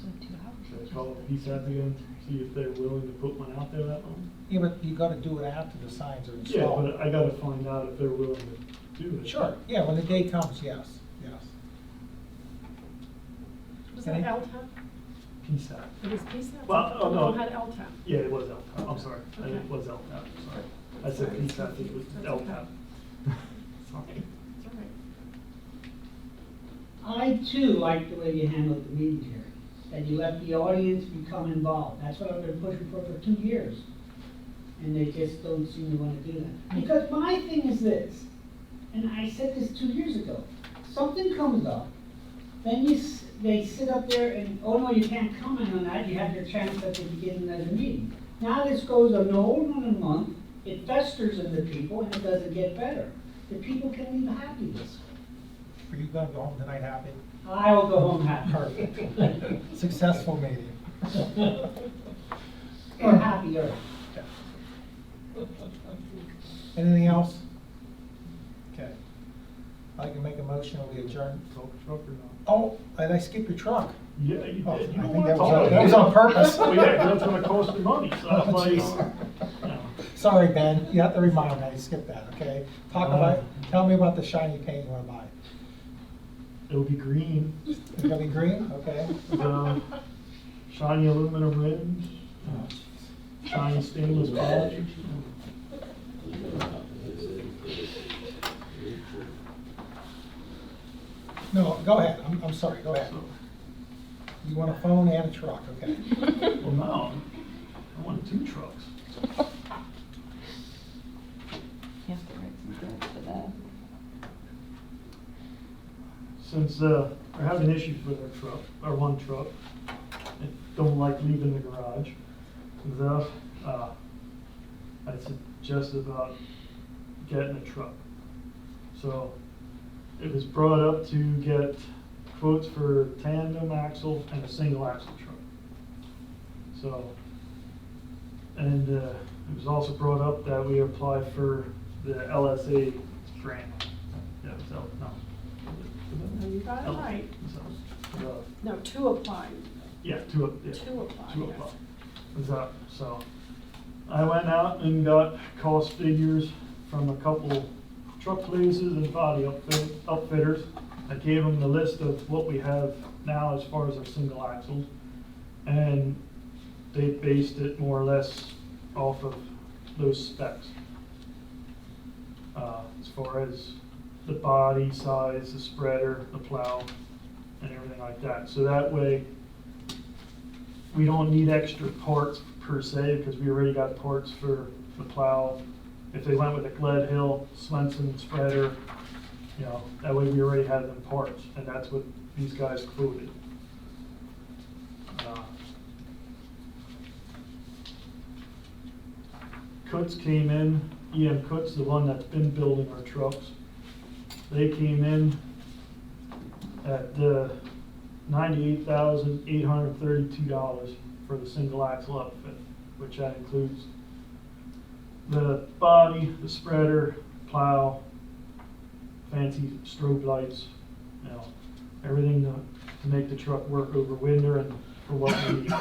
Should I call PSAP again, see if they're willing to put one out there that long? Yeah, but you gotta do it after the signs are Yeah, installed. but I gotta find out if they're willing to do it. Sure, yeah, when the day comes, yes, yes. Was that LTAP? PSAP. It was PSAP? Well, oh, no. We had LTAP. Yeah, it was LTAP, I'm sorry, Okay. it was LTAP, sorry. I said Sorry. PSAP, it was That's LTAP. okay. Sorry. It's all right. I too like the way you handled the meeting here, that you let the audience become involved. That's what I've been pushing for 2 years. And they just don't seem to want to do that. Because my thing is this, and I said this 2 years ago, something comes up, then they sit up there and, oh no, you can't comment on that, you have your chance at the beginning of the meeting. Now this goes on a month, it festers in the people and it doesn't get better. The people can leave happy this way. Are you gonna go home tonight happy? I will go home happy. Perfect. Successful meeting. Or happier. Anything else? Okay. I can make a motion, we adjourn. Talk truck or not? Oh, did I skip your truck? Yeah, you Oh, did. I You don't think wanna that was talk. on- that was on purpose. Well, yeah, 'cause that's gonna cost you money, so Oh, that's why, jeez. you know. Sorry, Ben, you have to remind me, I skipped that, okay? Tell me about the shiny paint you wanna buy. It'll be green, It's gonna be green, okay? the shiny aluminum rims, shiny stainless polish. No, go ahead, I'm sorry, go ahead. You want a phone and a truck, okay? Well, no, I want 2 trucks. Since we're having issues with our truck, our one truck, and don't like leaving the garage, I suggested about getting a truck. So it was brought up to get quotes for tandem axle and a single axle truck. So, and it was also brought up that we apply for the LSA grant. Yeah, so, no. No, you got it right. So, No, to apply. yeah, To apply, To yes. apply. So, I went out and got cost figures from a couple truck places and body outfitters. I gave them the list of what we have now as far as our single axles. And they based it more or less off of those specs. As far as the body size, the spreader, the plow, and everything like that. So that way, we don't need extra parts per se, because we already got parts for the plow. If they went with a Gled Hill, Swenson spreader, you know, that way we already had them parts, and that's what these guys quoted. Kutz came in, EM Kutz, the one that's been building our trucks. They came in at $98,832 for the single axle outfit, which that includes the body, the spreader, plow, fancy strobe lights, you know, everything to make the truck work over winter and for what we need.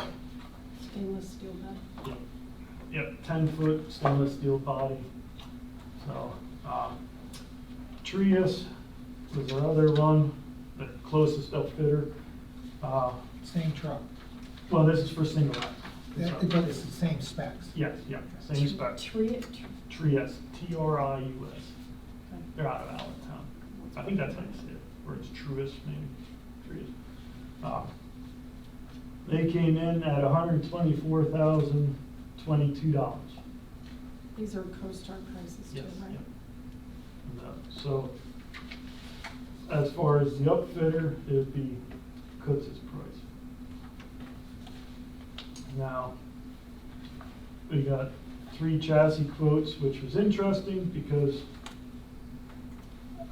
Stainless steel bed. Yep, 10-foot stainless steel body. So, Trius was our other one, the closest outfitter. Same truck. Well, this is for single axle. But it's the same specs. Yes, yeah, same specs. Trius. Trius, T-R-I-U-S. They're out of Allentown. I think that's how you say it, or it's Truist, maybe, Trius. They came in at $124,022. These are CoStar prices too, Yes, right? yeah. And, so, as far as the upfitter, it would be Kutz's price. Now, we got 3 chassis quotes, which was interesting because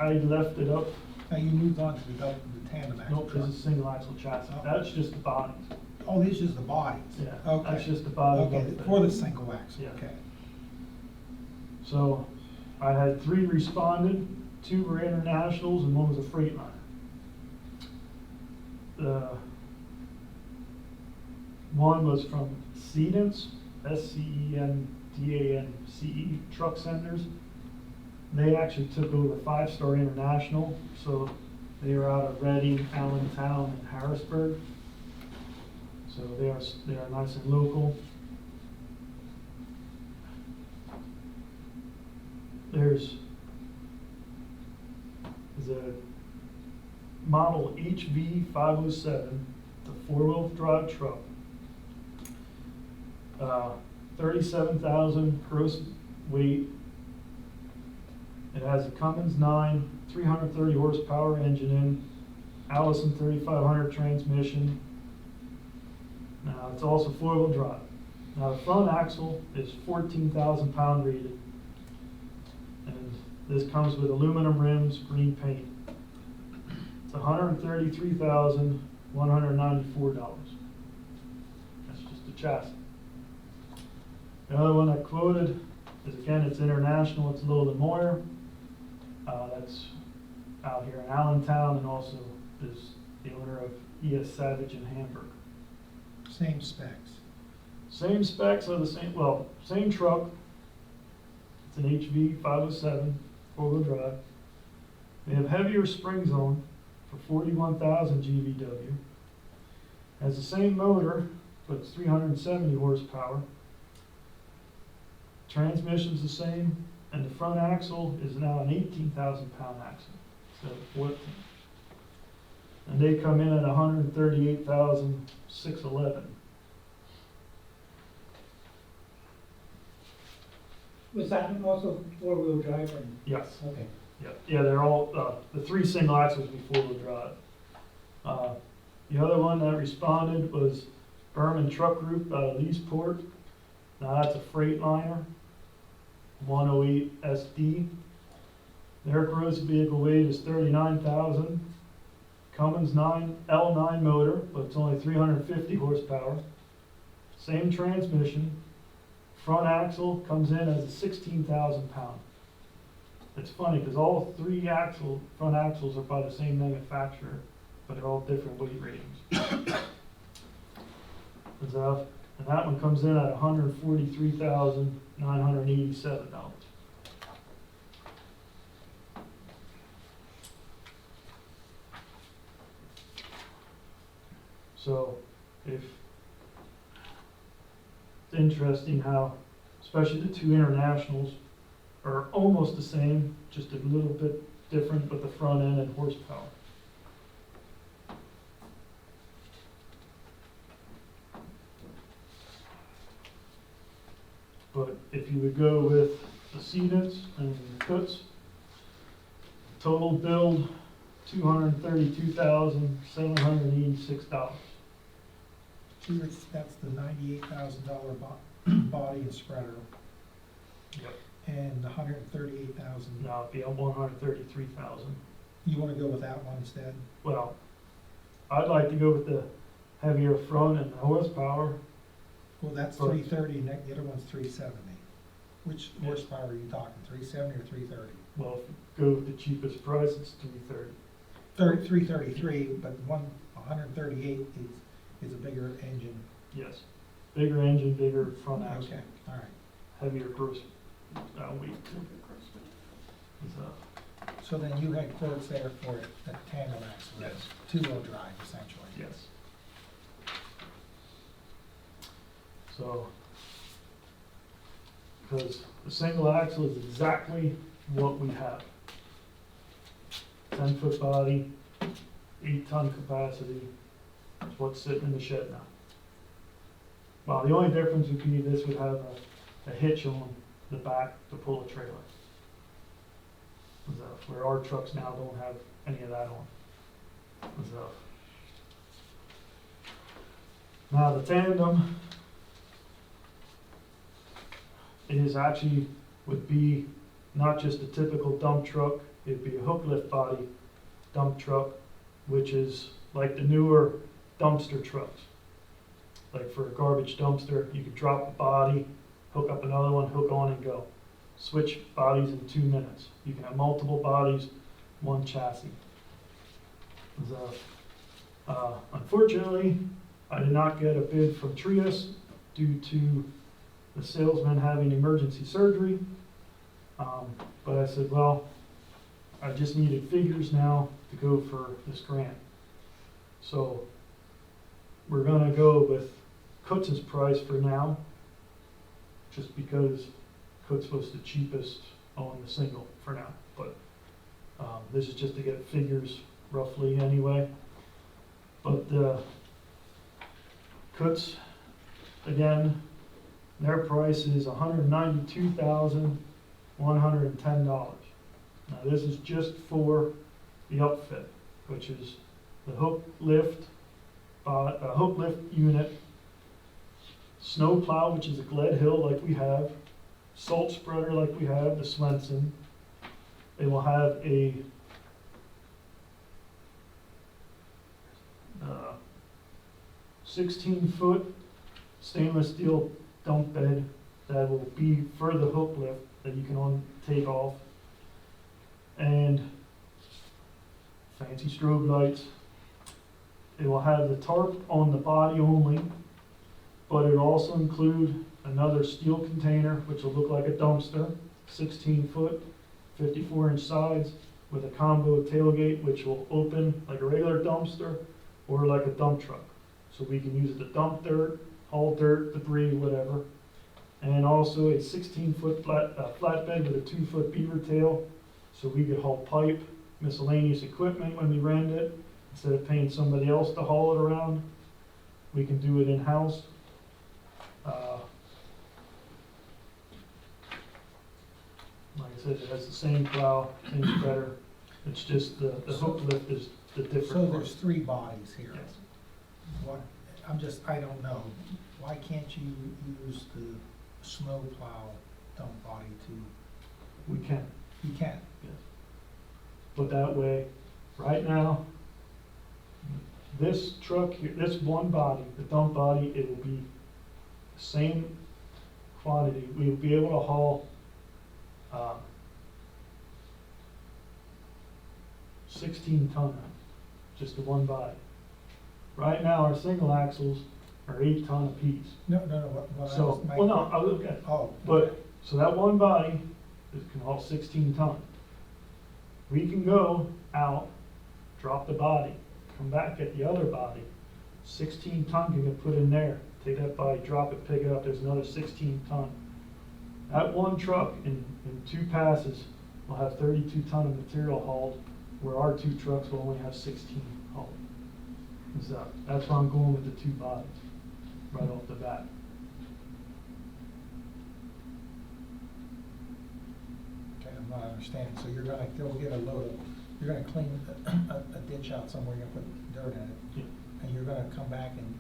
I left it up. Now you moved on to the tandem axle Nope, truck. this is single axle chassis. That's just the bodies. Oh, these are the bodies? Yeah, Okay. that's just the body. Okay, for the single axle, Yeah. okay. So I had 3 responded, 2 were internationals, and 1 was a Freightliner. One was from Sedance, SCENDANCE Truck Centers. They actually took over Five Star International, so they are out of Reading, Allentown, and Harrisburg. So they are nice and local. There's a model HV 507, it's a four-wheel drive truck. 37,000 gross weight. It has a Cummins 9, 330 horsepower engine in, Allison 3500 transmission. Now it's also four-wheel drive. Now the front axle is 14,000 pound rated. And this comes with aluminum rims, green paint. It's $133,194. That's just the chassis. The other one I quoted is, again, it's international, it's a little bit more. That's out here in Allentown, and also is the owner of E.S. Savage in Hamburg. Same specs. Same specs are the same, well, same truck. It's an HV 507, four-wheel drive. They have heavier springs on for 41,000 GVW. Has the same motor, but it's 370 horsepower. Transmission's the same, and the front axle is now an 18,000 pound axle instead of 14. And they come in at 138,611. Was that also four-wheel drive or? Yes. Okay. Yeah, they're all, the three single axles would be four-wheel drive. The other one that responded was Berman Truck Group out of Leesport. Now that's a Freightliner, 108 SD. Their gross vehicle weight is 39,000. Cummins L9 motor, but it's only 350 horsepower. Same transmission. Front axle comes in as a 16,000 pound. It's funny because all three front axles are by the same manufacturer, but they're all different weight ratings. And that one comes in at $143,987. So if it's interesting how, especially the two internationals are almost the same, just a little bit different, but the front end and horsepower. But if you would go with the Sedance and the Kutz, total build $232,786. That's the $98,000 body and spreader. Yep. And the $138,000. No, it'd be a $133,000. You want to go with that one instead? Well, I'd like to go with the heavier front and the horsepower. Well, that's 330, and the other one's 370. Which horsepower are you talking, 370 or 330? Well, if you go with the cheapest price, it's 330. 333, but 138 is a bigger engine. Yes. Bigger engine, bigger front axle. Okay, all right. Heavier gross weight. So then you had quotes there for a tandem axle. Yes. Two-wheel drive, essentially. Yes. So, because the single axle is exactly what we have. 10-foot body, 8-ton capacity. That's what's sitting in the shed now. Well, the only difference would be this would have a hitch on the back to pull a trailer. Where our trucks now don't have any of that on. Now the tandem would be not just a typical dump truck, it'd be a hook lift body dump truck, which is like the newer dumpster trucks. Like for a garbage dumpster, you could drop the body, hook up another one, hook on and go. Switch bodies in 2 minutes. You can have multiple bodies, one chassis. Unfortunately, I did not get a bid from Trius due to the salesman having emergency surgery. But I said, well, I just needed figures now to go for this grant. So we're gonna go with Kutz's price for now, just because Kutz was the cheapest on the single for now. But this is just to get figures roughly anyway. But Kutz, again, their price is $192,110. Now this is just for the upfit, which is the hook lift unit, snow plow, which is a Glad Hill like we have, salt spreader like we have, the Swenson. They will have a 16-foot stainless steel dump bed that will be for the hook lift that you can take off, and fancy strobe lights. It will have the tarp on the body only, but it will also include another steel container which will look like a dumpster, 16-foot, 54-inch sides, with a combo tailgate which will open like a regular dumpster or like a dump truck. So we can use it to dump dirt, haul dirt, debris, whatever. And also a 16-foot flatbed with a 2-foot beaver tail, so we could haul pipe, miscellaneous equipment when we rent it. Instead of paying somebody else to haul it around, we can do it in-house. Like I said, it has the same plow, same spreader. It's just the hook lift is the different So So there's there's 3 bodies here. Yes. What, I don't know. Why can't you use the snow plow dump body to, We can. you can? But that way, right now, this truck here, this one body, the dump body, it will be the same quantity. We will be able to haul 16 ton, just the one body. Right now, our single axles are 8 ton apiece. No, what I So, was, my. well, no, I look at, Oh. but, so that one body can haul 16 ton. We can go out, drop the body, come back, get the other body, 16 ton can get put in there, take that body, drop it, pick it up, there's another 16 ton. That one truck in 2 passes will have 32 ton of material hauled, where our 2 trucks will only have 16 hauled. So that's why I'm going with the 2 bodies, right off the bat. Okay, I'm not understanding. So you're gonna go get a load of, you're gonna clean a ditch out somewhere, you're gonna put dirt in it, Yeah. and you're gonna come back and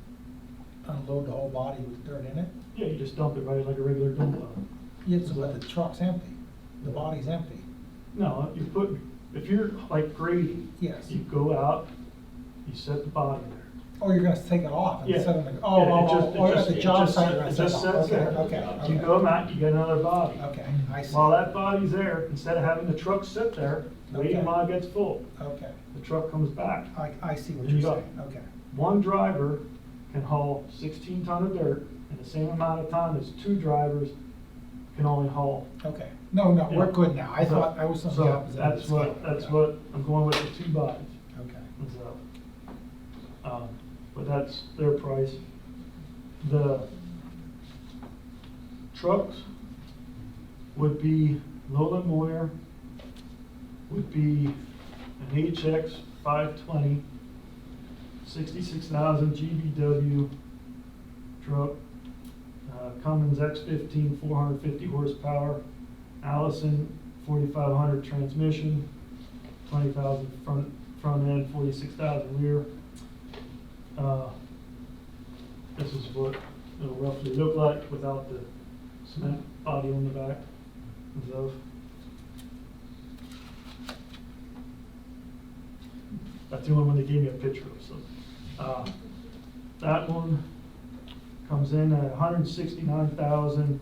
unload the whole body with dirt in it? Yeah, you just dump it right like a regular dump body. Yes, but the truck's empty, the body's empty. No, you put, if you're like grading, Yes. you go out, you set the body there. Oh, you're gonna take it off and Yeah. set it, Yeah, or at the job site, you're it gonna set it just off. sets there. Okay. You go out, you get another body. Okay, I see. While that body's there, instead of having the truck sit there, waiting Okay. while it gets full, Okay, the truck comes back. I see what There you you're go. saying, okay. One driver can haul 16 ton of dirt in the same amount of time as 2 drivers can only haul. Okay, no, we're Yeah. good now, I thought I was on the So opposite end of the scale. that's Yeah. what, I'm going with the 2 bodies. Okay, So, but that's their price. The trucks would be, Lola Moyer would be an HX 520, 66,000 GVW truck, Cummins X15, 450 horsepower, Allison 4500 transmission, 20,000 front end, 46,000 rear. This is what it'll roughly look like without the cement body on the back. So, that's the only one they gave me a picture of. So that one comes in at $169,025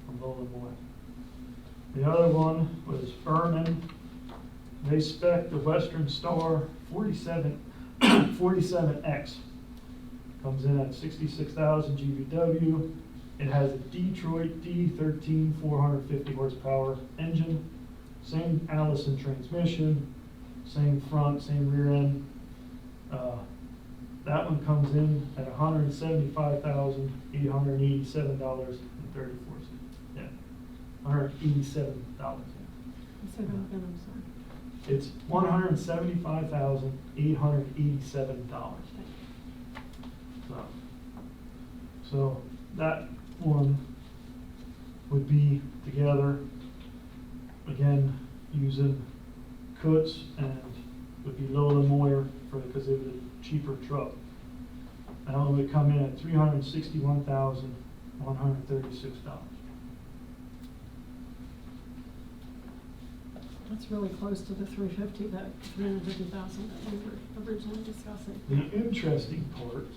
from Lola Moore. The other one was Furman. They spec the Western Star 47X comes in at 66,000 GVW. It has a Detroit D13 450 horsepower engine, same Allison transmission, same front, same rear end. That one comes in at $175,887.34. Yeah, $187. Say that again, I'm sorry. It's $175,887. So that one would be together, again, using Kutz and would be Lola Moyer because it was a cheaper truck. That one would come in at $361,136. That's really close to the 350,000 that we were originally discussing. The interesting part,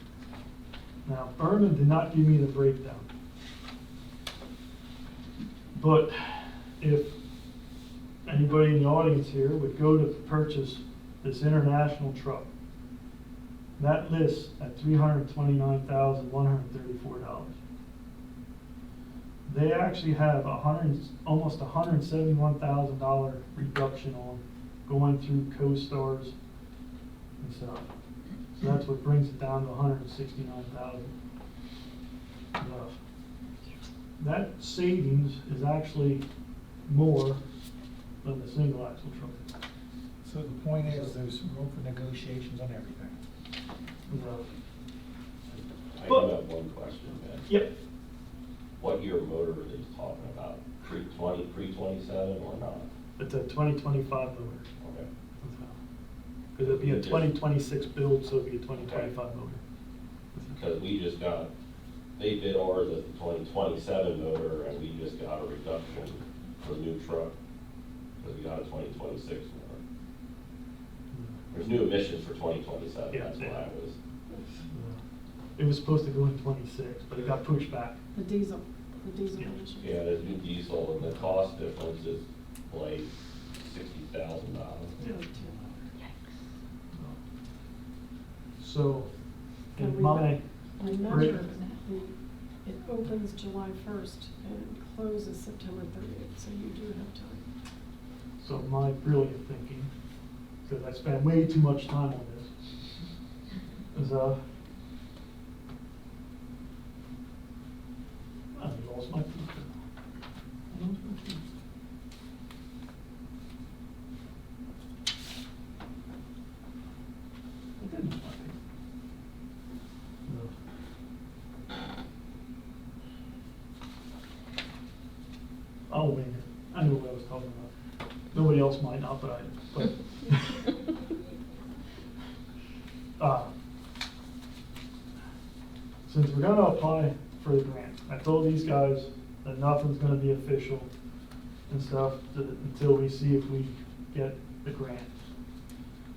now Berman did not give me the breakdown. But if anybody in the audience here would go to purchase this international truck, that lists at $329,134. They actually have almost $171,000 reduction on going through co-stars and stuff. So that's what brings it down to $169,000. That savings is actually more than the single axle truck. So the point is, there's room for negotiations on everything. I do have one question, Ben. Yep. What year motor are they talking about? Pre-27 or not? It's a 2025 motor. Okay. Because it'd be a 2026 build, so it'd be a 2025 motor. Because we just got, they bid ours as the 2027 motor, and we just got a reduction for the new truck, because we got a 2026 motor. There's new emissions for 2027, Yeah, that's why I was. It was supposed to go in 26, but it got pushed back. The diesel Yeah. emissions. Yeah, there's new diesel, and the cost difference is like $60,000. Yeah. So, And in my, Remember, Right. it opens July 1st and closes September 30th, so you do have time. so my brilliant thinking, because I spent way too much time on this, is I lost my picture. I lost my picture. I didn't lose my picture. No. I'll wing it. I knew what I was talking about. Nobody else might not, but I did. Since we're gonna apply for the grant, I told these guys that nothing's gonna be official and stuff until we see if we get the grant.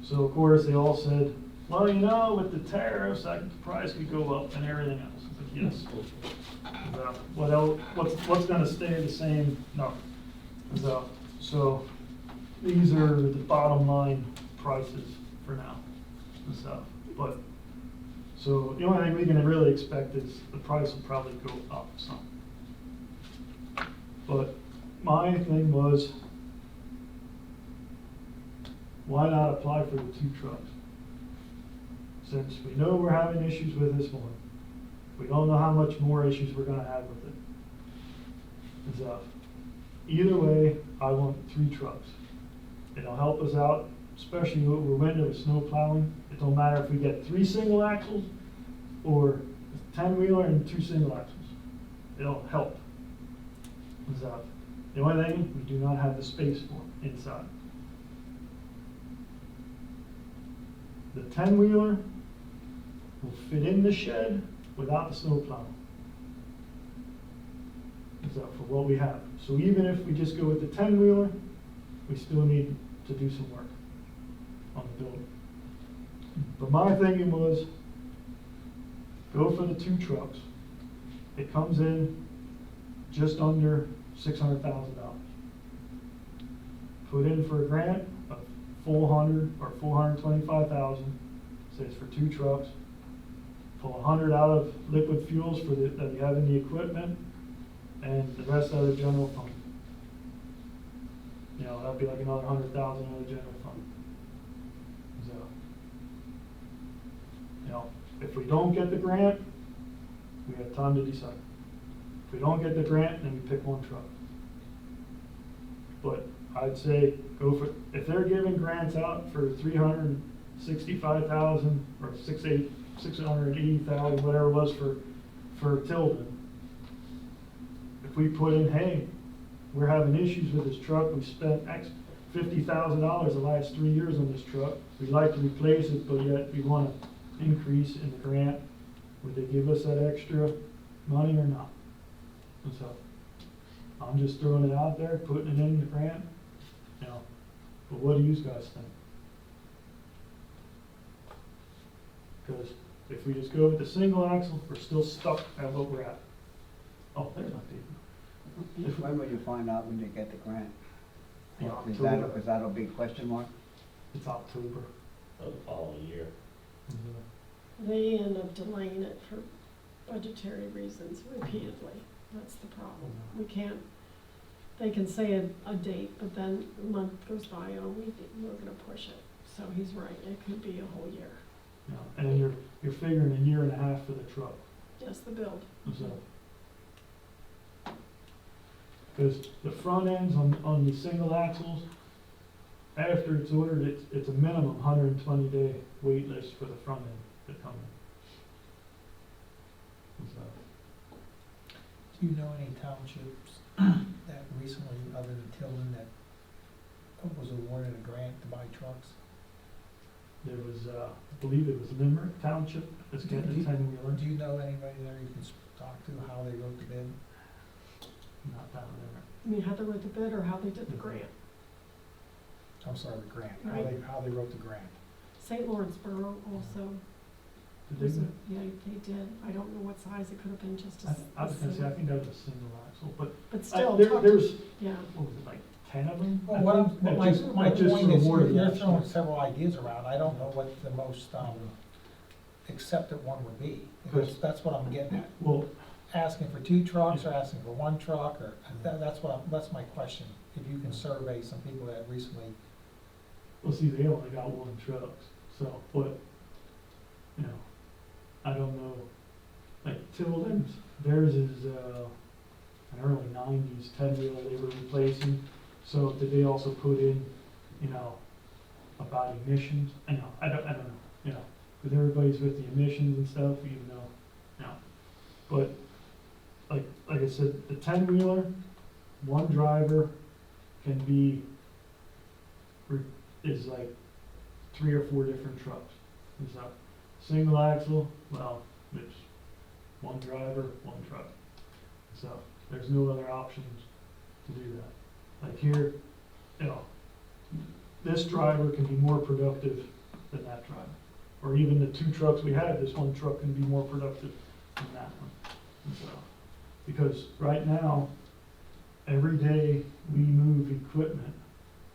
So of course, they all said, well, you know, with the tariffs, the price could go up and everything else. I said, yes. What else, what's gonna stay the same? No. So these are the bottom line prices for now and stuff. But, so the only thing we can really expect is the price will probably go up some. But my thing was, why not apply for the 2 trucks? Since we know we're having issues with this one, we don't know how much more issues we're gonna have with it. And so, either way, I want 3 trucks. It'll help us out, especially over winter with snow plowing. It don't matter if we get 3 single axles or a 10-wheeler and 2 single axles. It'll help. And so, the only thing, we do not have the space for inside. The 10-wheeler will fit in the shed without the snow plow. So for what we have. So even if we just go with the 10-wheeler, we still need to do some work on the building. But my thinking was, go for the 2 trucks. It comes in just under $600,000. Put in for a grant of $400,000 or $425,000. say it's for 2 trucks, pull 100 out of liquid fuels for the, that you have in the equipment, and the rest out of the general fund. You know, that'd be like another 100,000 out of the general fund. So, you know, if we don't get the grant, we have time to decide. If we don't get the grant, then we pick 1 truck. But I'd say go for, if they're giving grants out for 365,000 or 680,000, whatever it was for Tilden. If we put in, hey, we're having issues with this truck, we spent $50,000 the last 3 years on this truck, we'd like to replace it, but yet we want to increase in the grant, would they give us that extra money or not? And so, I'm just throwing it out there, putting it in the grant, you know, but what do you guys think? Because if we just go with the single axle, we're still stuck at what we're at. Oh, there's my people. When will you find out when you get the grant? In Is October. that a big question mark? It's October. Of the following year. They end up delaying it for budgetary reasons repeatedly. That's the problem. We can't, they can say a date, but then a month goes by, oh, we're gonna push it. So he's right, it could be a whole year, You know, and then you're figuring a year and a half for the truck. just the build. So, because the front ends on the single axles, after it's ordered, it's a minimum 120-day wait list for the front end to come in. So, Do you know any townships that recently, other than Tilden, that was awarded a grant to buy trucks? there was, I believe it was Limerick Township that's getting a 10-wheeler. Do you know anybody there you can talk to, how they wrote the bid? Not that Limerick. I mean, how they wrote the bid or how they did the grant. I'm sorry, the grant, Right. how they wrote the grant. St. Lawrence Borough also, Did was they, yeah, they did. I don't know what size, it could have been just a. I was gonna say, I think that was a single axle, but But still, there talk was, yeah. what was it, like 10 of them? Well, I what I'm, think? what That my, just- my that just point is, awarded you're last throwing year. several ideas around, I don't know what the most, accepted one would be. Because that's what I'm getting at. Well, Asking for 2 trucks, or asking for 1 truck, or, that's my question. If you can survey some people that recently, well, see, they only got 1 truck, so, but, you know, I don't know, like Tilden's, theirs is, an early 90s 10-wheeler they were replacing, so did they also put in, you know, about emissions? I know, I don't know, you know, because everybody's with the emissions and stuff, even though, you know, but, like I said, the 10-wheeler, 1 driver can be, is like 3 or 4 different trucks. And so, single axle, well, it's 1 driver, 1 truck. So, there's no other options to do that. Like here, you know, this driver can be more productive than that driver. Or even the 2 trucks we have, this 1 truck can be more productive than that one. And so, because right now, every day we move equipment,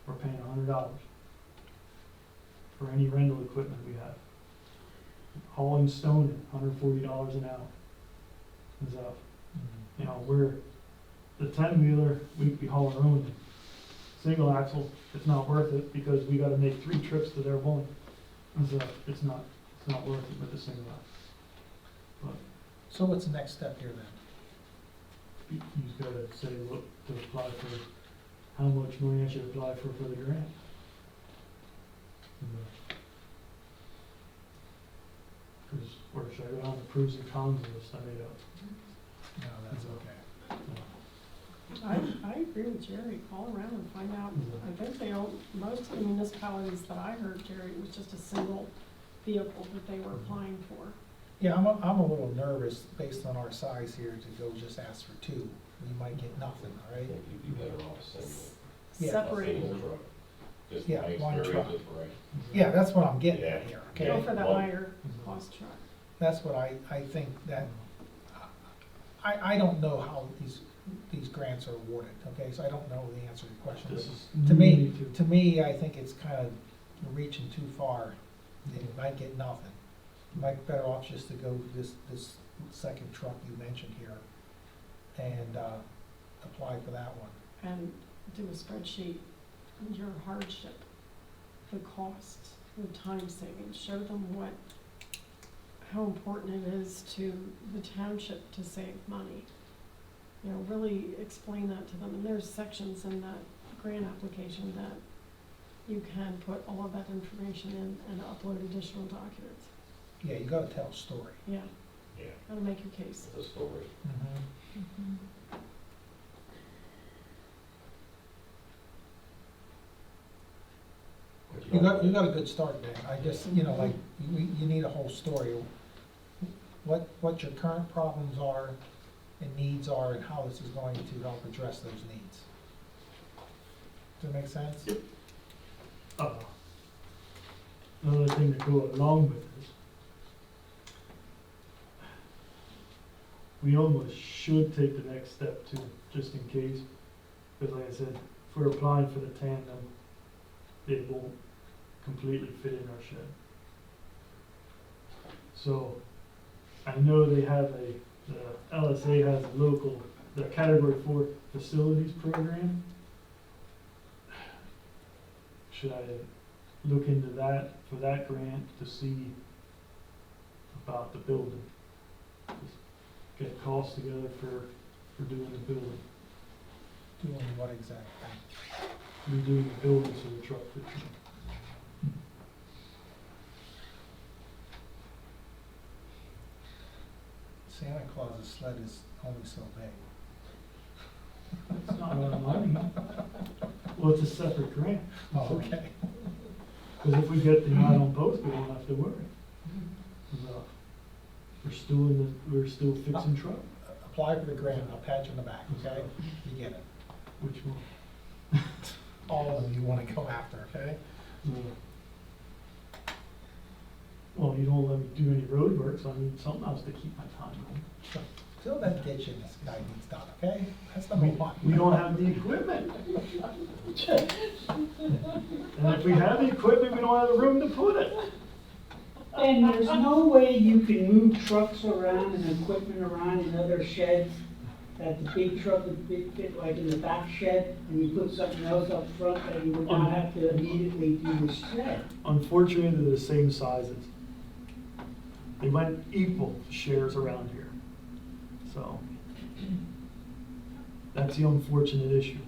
we're paying $100 for any rental equipment we have. Hauling stone, $140 an hour. And so, you know, the 10-wheeler, we'd be hauling our own. Single axle, it's not worth it because we gotta make 3 trips to their 1. And so, it's not worth it with the single axle. so what's the next step here then? You just gotta say, look, to apply for, how much money I should apply for the grant. Because, or should I go down the pros and cons list I made up? No, that's okay. I agree with Jerry, call around and find out. I think they all, most of the municipalities that I heard, Jerry, it was just a single vehicle that they were applying for. Yeah, I'm a little nervous based on our size here to go just ask for 2. We might get nothing, all I right? think you'd be better off single. Yeah. A Separating single them. truck. Just Yeah, my 1 experience truck. with Ray. Yeah, that's what I'm getting at Yeah. here, Go okay? for that One. higher cost truck. That's what I think that, I don't know how these grants are awarded, okay? So I don't know the answer to your question. This but is To new me, too. to me, I think it's kind of reaching too far then you might get nothing. You might be better off just to go with this second truck you mentioned here and, apply for that one. And do a spreadsheet, on your hardship, the costs, the time savings, show them how important it is to the township to save money. You know, really explain that to them, and there's sections in that grant application that you can put all of that information in and upload additional documents. Yeah, you gotta tell a story. Yeah, Yeah, gotta make your case. it's a story. You got a good start there. I just, you know, like, you need a whole story. What your current problems are and needs are and how this is going to help address those needs. Does that make sense? Another thing to go along with this, we almost should take the next step too, just in case. Because like I said, if we're applying for the tandem, it won't completely fit in our shed. So, I know they have the LSA has a local, the Category 4 facilities program. Should I look into that, for that grant, to see about the building? Just get costs together for doing the building. Doing what exactly? Redoing the building so the truck fits in. Santa Claus's sled is only so big. It's not a lot of money. Well, it's a separate grant. Oh, okay. Because if we get the amount on both, we don't have to worry. So, we're still fixing truck. Apply for the grant, I'll pat you on the back, okay? You get it. Which one? All of them you wanna go after, okay? Well, you don't let me do any road work, so I need something else to keep my time on. Fill that ditch in this guy needs done, okay? That's number one. We don't have the equipment. And if we have the equipment, we don't have the room to put it. And there's no way you can move trucks around and equipment around in other sheds, that the big truck would fit like in the back shed, and you put something else up front that you would not have to immediately do the shed. Unfortunately, they're the same sizes. They went equal shares around here. So, that's the unfortunate issue.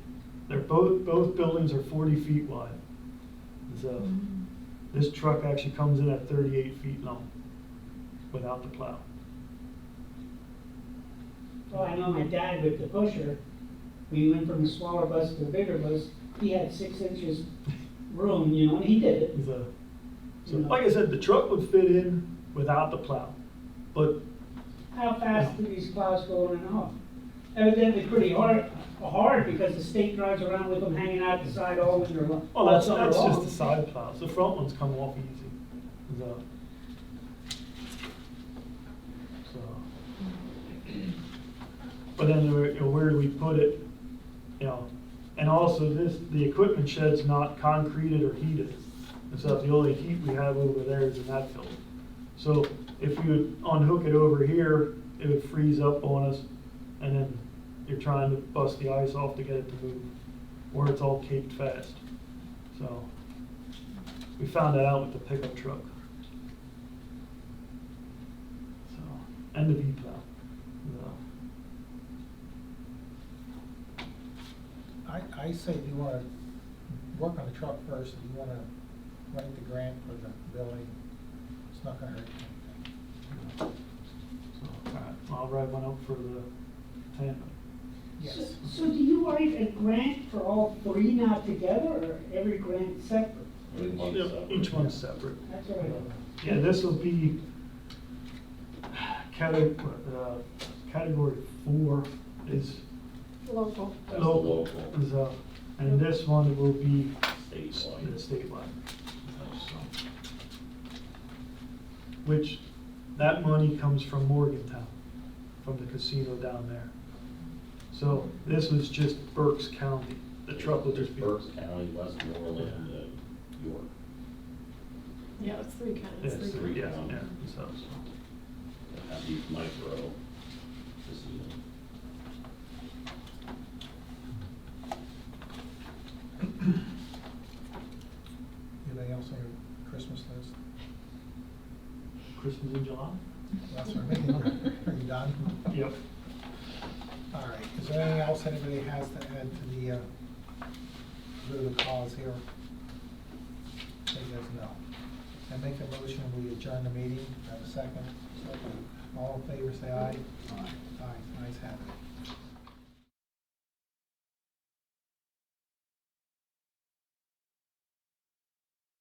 Both buildings are 40 feet wide. So, this truck actually comes in at 38 feet long without the plow. Well, I know my dad with the pusher, when he went from the smaller bus to the bigger bus, he had 6 inches room, you know, and he did it. So, like I said, the truck would fit in without the plow. But How fast do these plows go on and off? Evidently pretty hard because the state drives around with them hanging out the side all winter long. oh, that's all summer just long. the side plows. The front ones come off easy. So, but then where do we put it? You know, and also the equipment shed's not concreted or heated. And so the only heat we have over there is in that building. So if you would unhook it over here, it would freeze up on us, and then you're trying to bust the ice off to get it to move, or it's all caked fast. So we found that out with the pickup truck. So, and the V-plow. I say if you wanna work on the truck first, if you wanna write the grant for the building, it's not gonna hurt anything. So, all right, I'll write one up for the tandem. Yes. So do you write a grant for all 3 now together, or every grant separate? Each one's separate. That's what I thought. Yeah, this will be category 4 is Local. That's the local. And this one will be Statewide. statewide. So, which, that money comes from Morgantown, from the casino down there. So this was just Berks County. The truck will just be. Berks County, Westmoreland, and York. Yeah, it's three counties. Yeah, it's three, yeah, counties. yeah, so. Have these micro decisions. Anything else on your Christmas list? Christmas in July? That's what I mean. Are you done? Yep. All right, is there anything else anybody has to add to the, root of the cause here? Say yes, no. I make a motion, we adjourn the meeting, have a second. All in favor, say aye. Aye. Aye, ayes have it.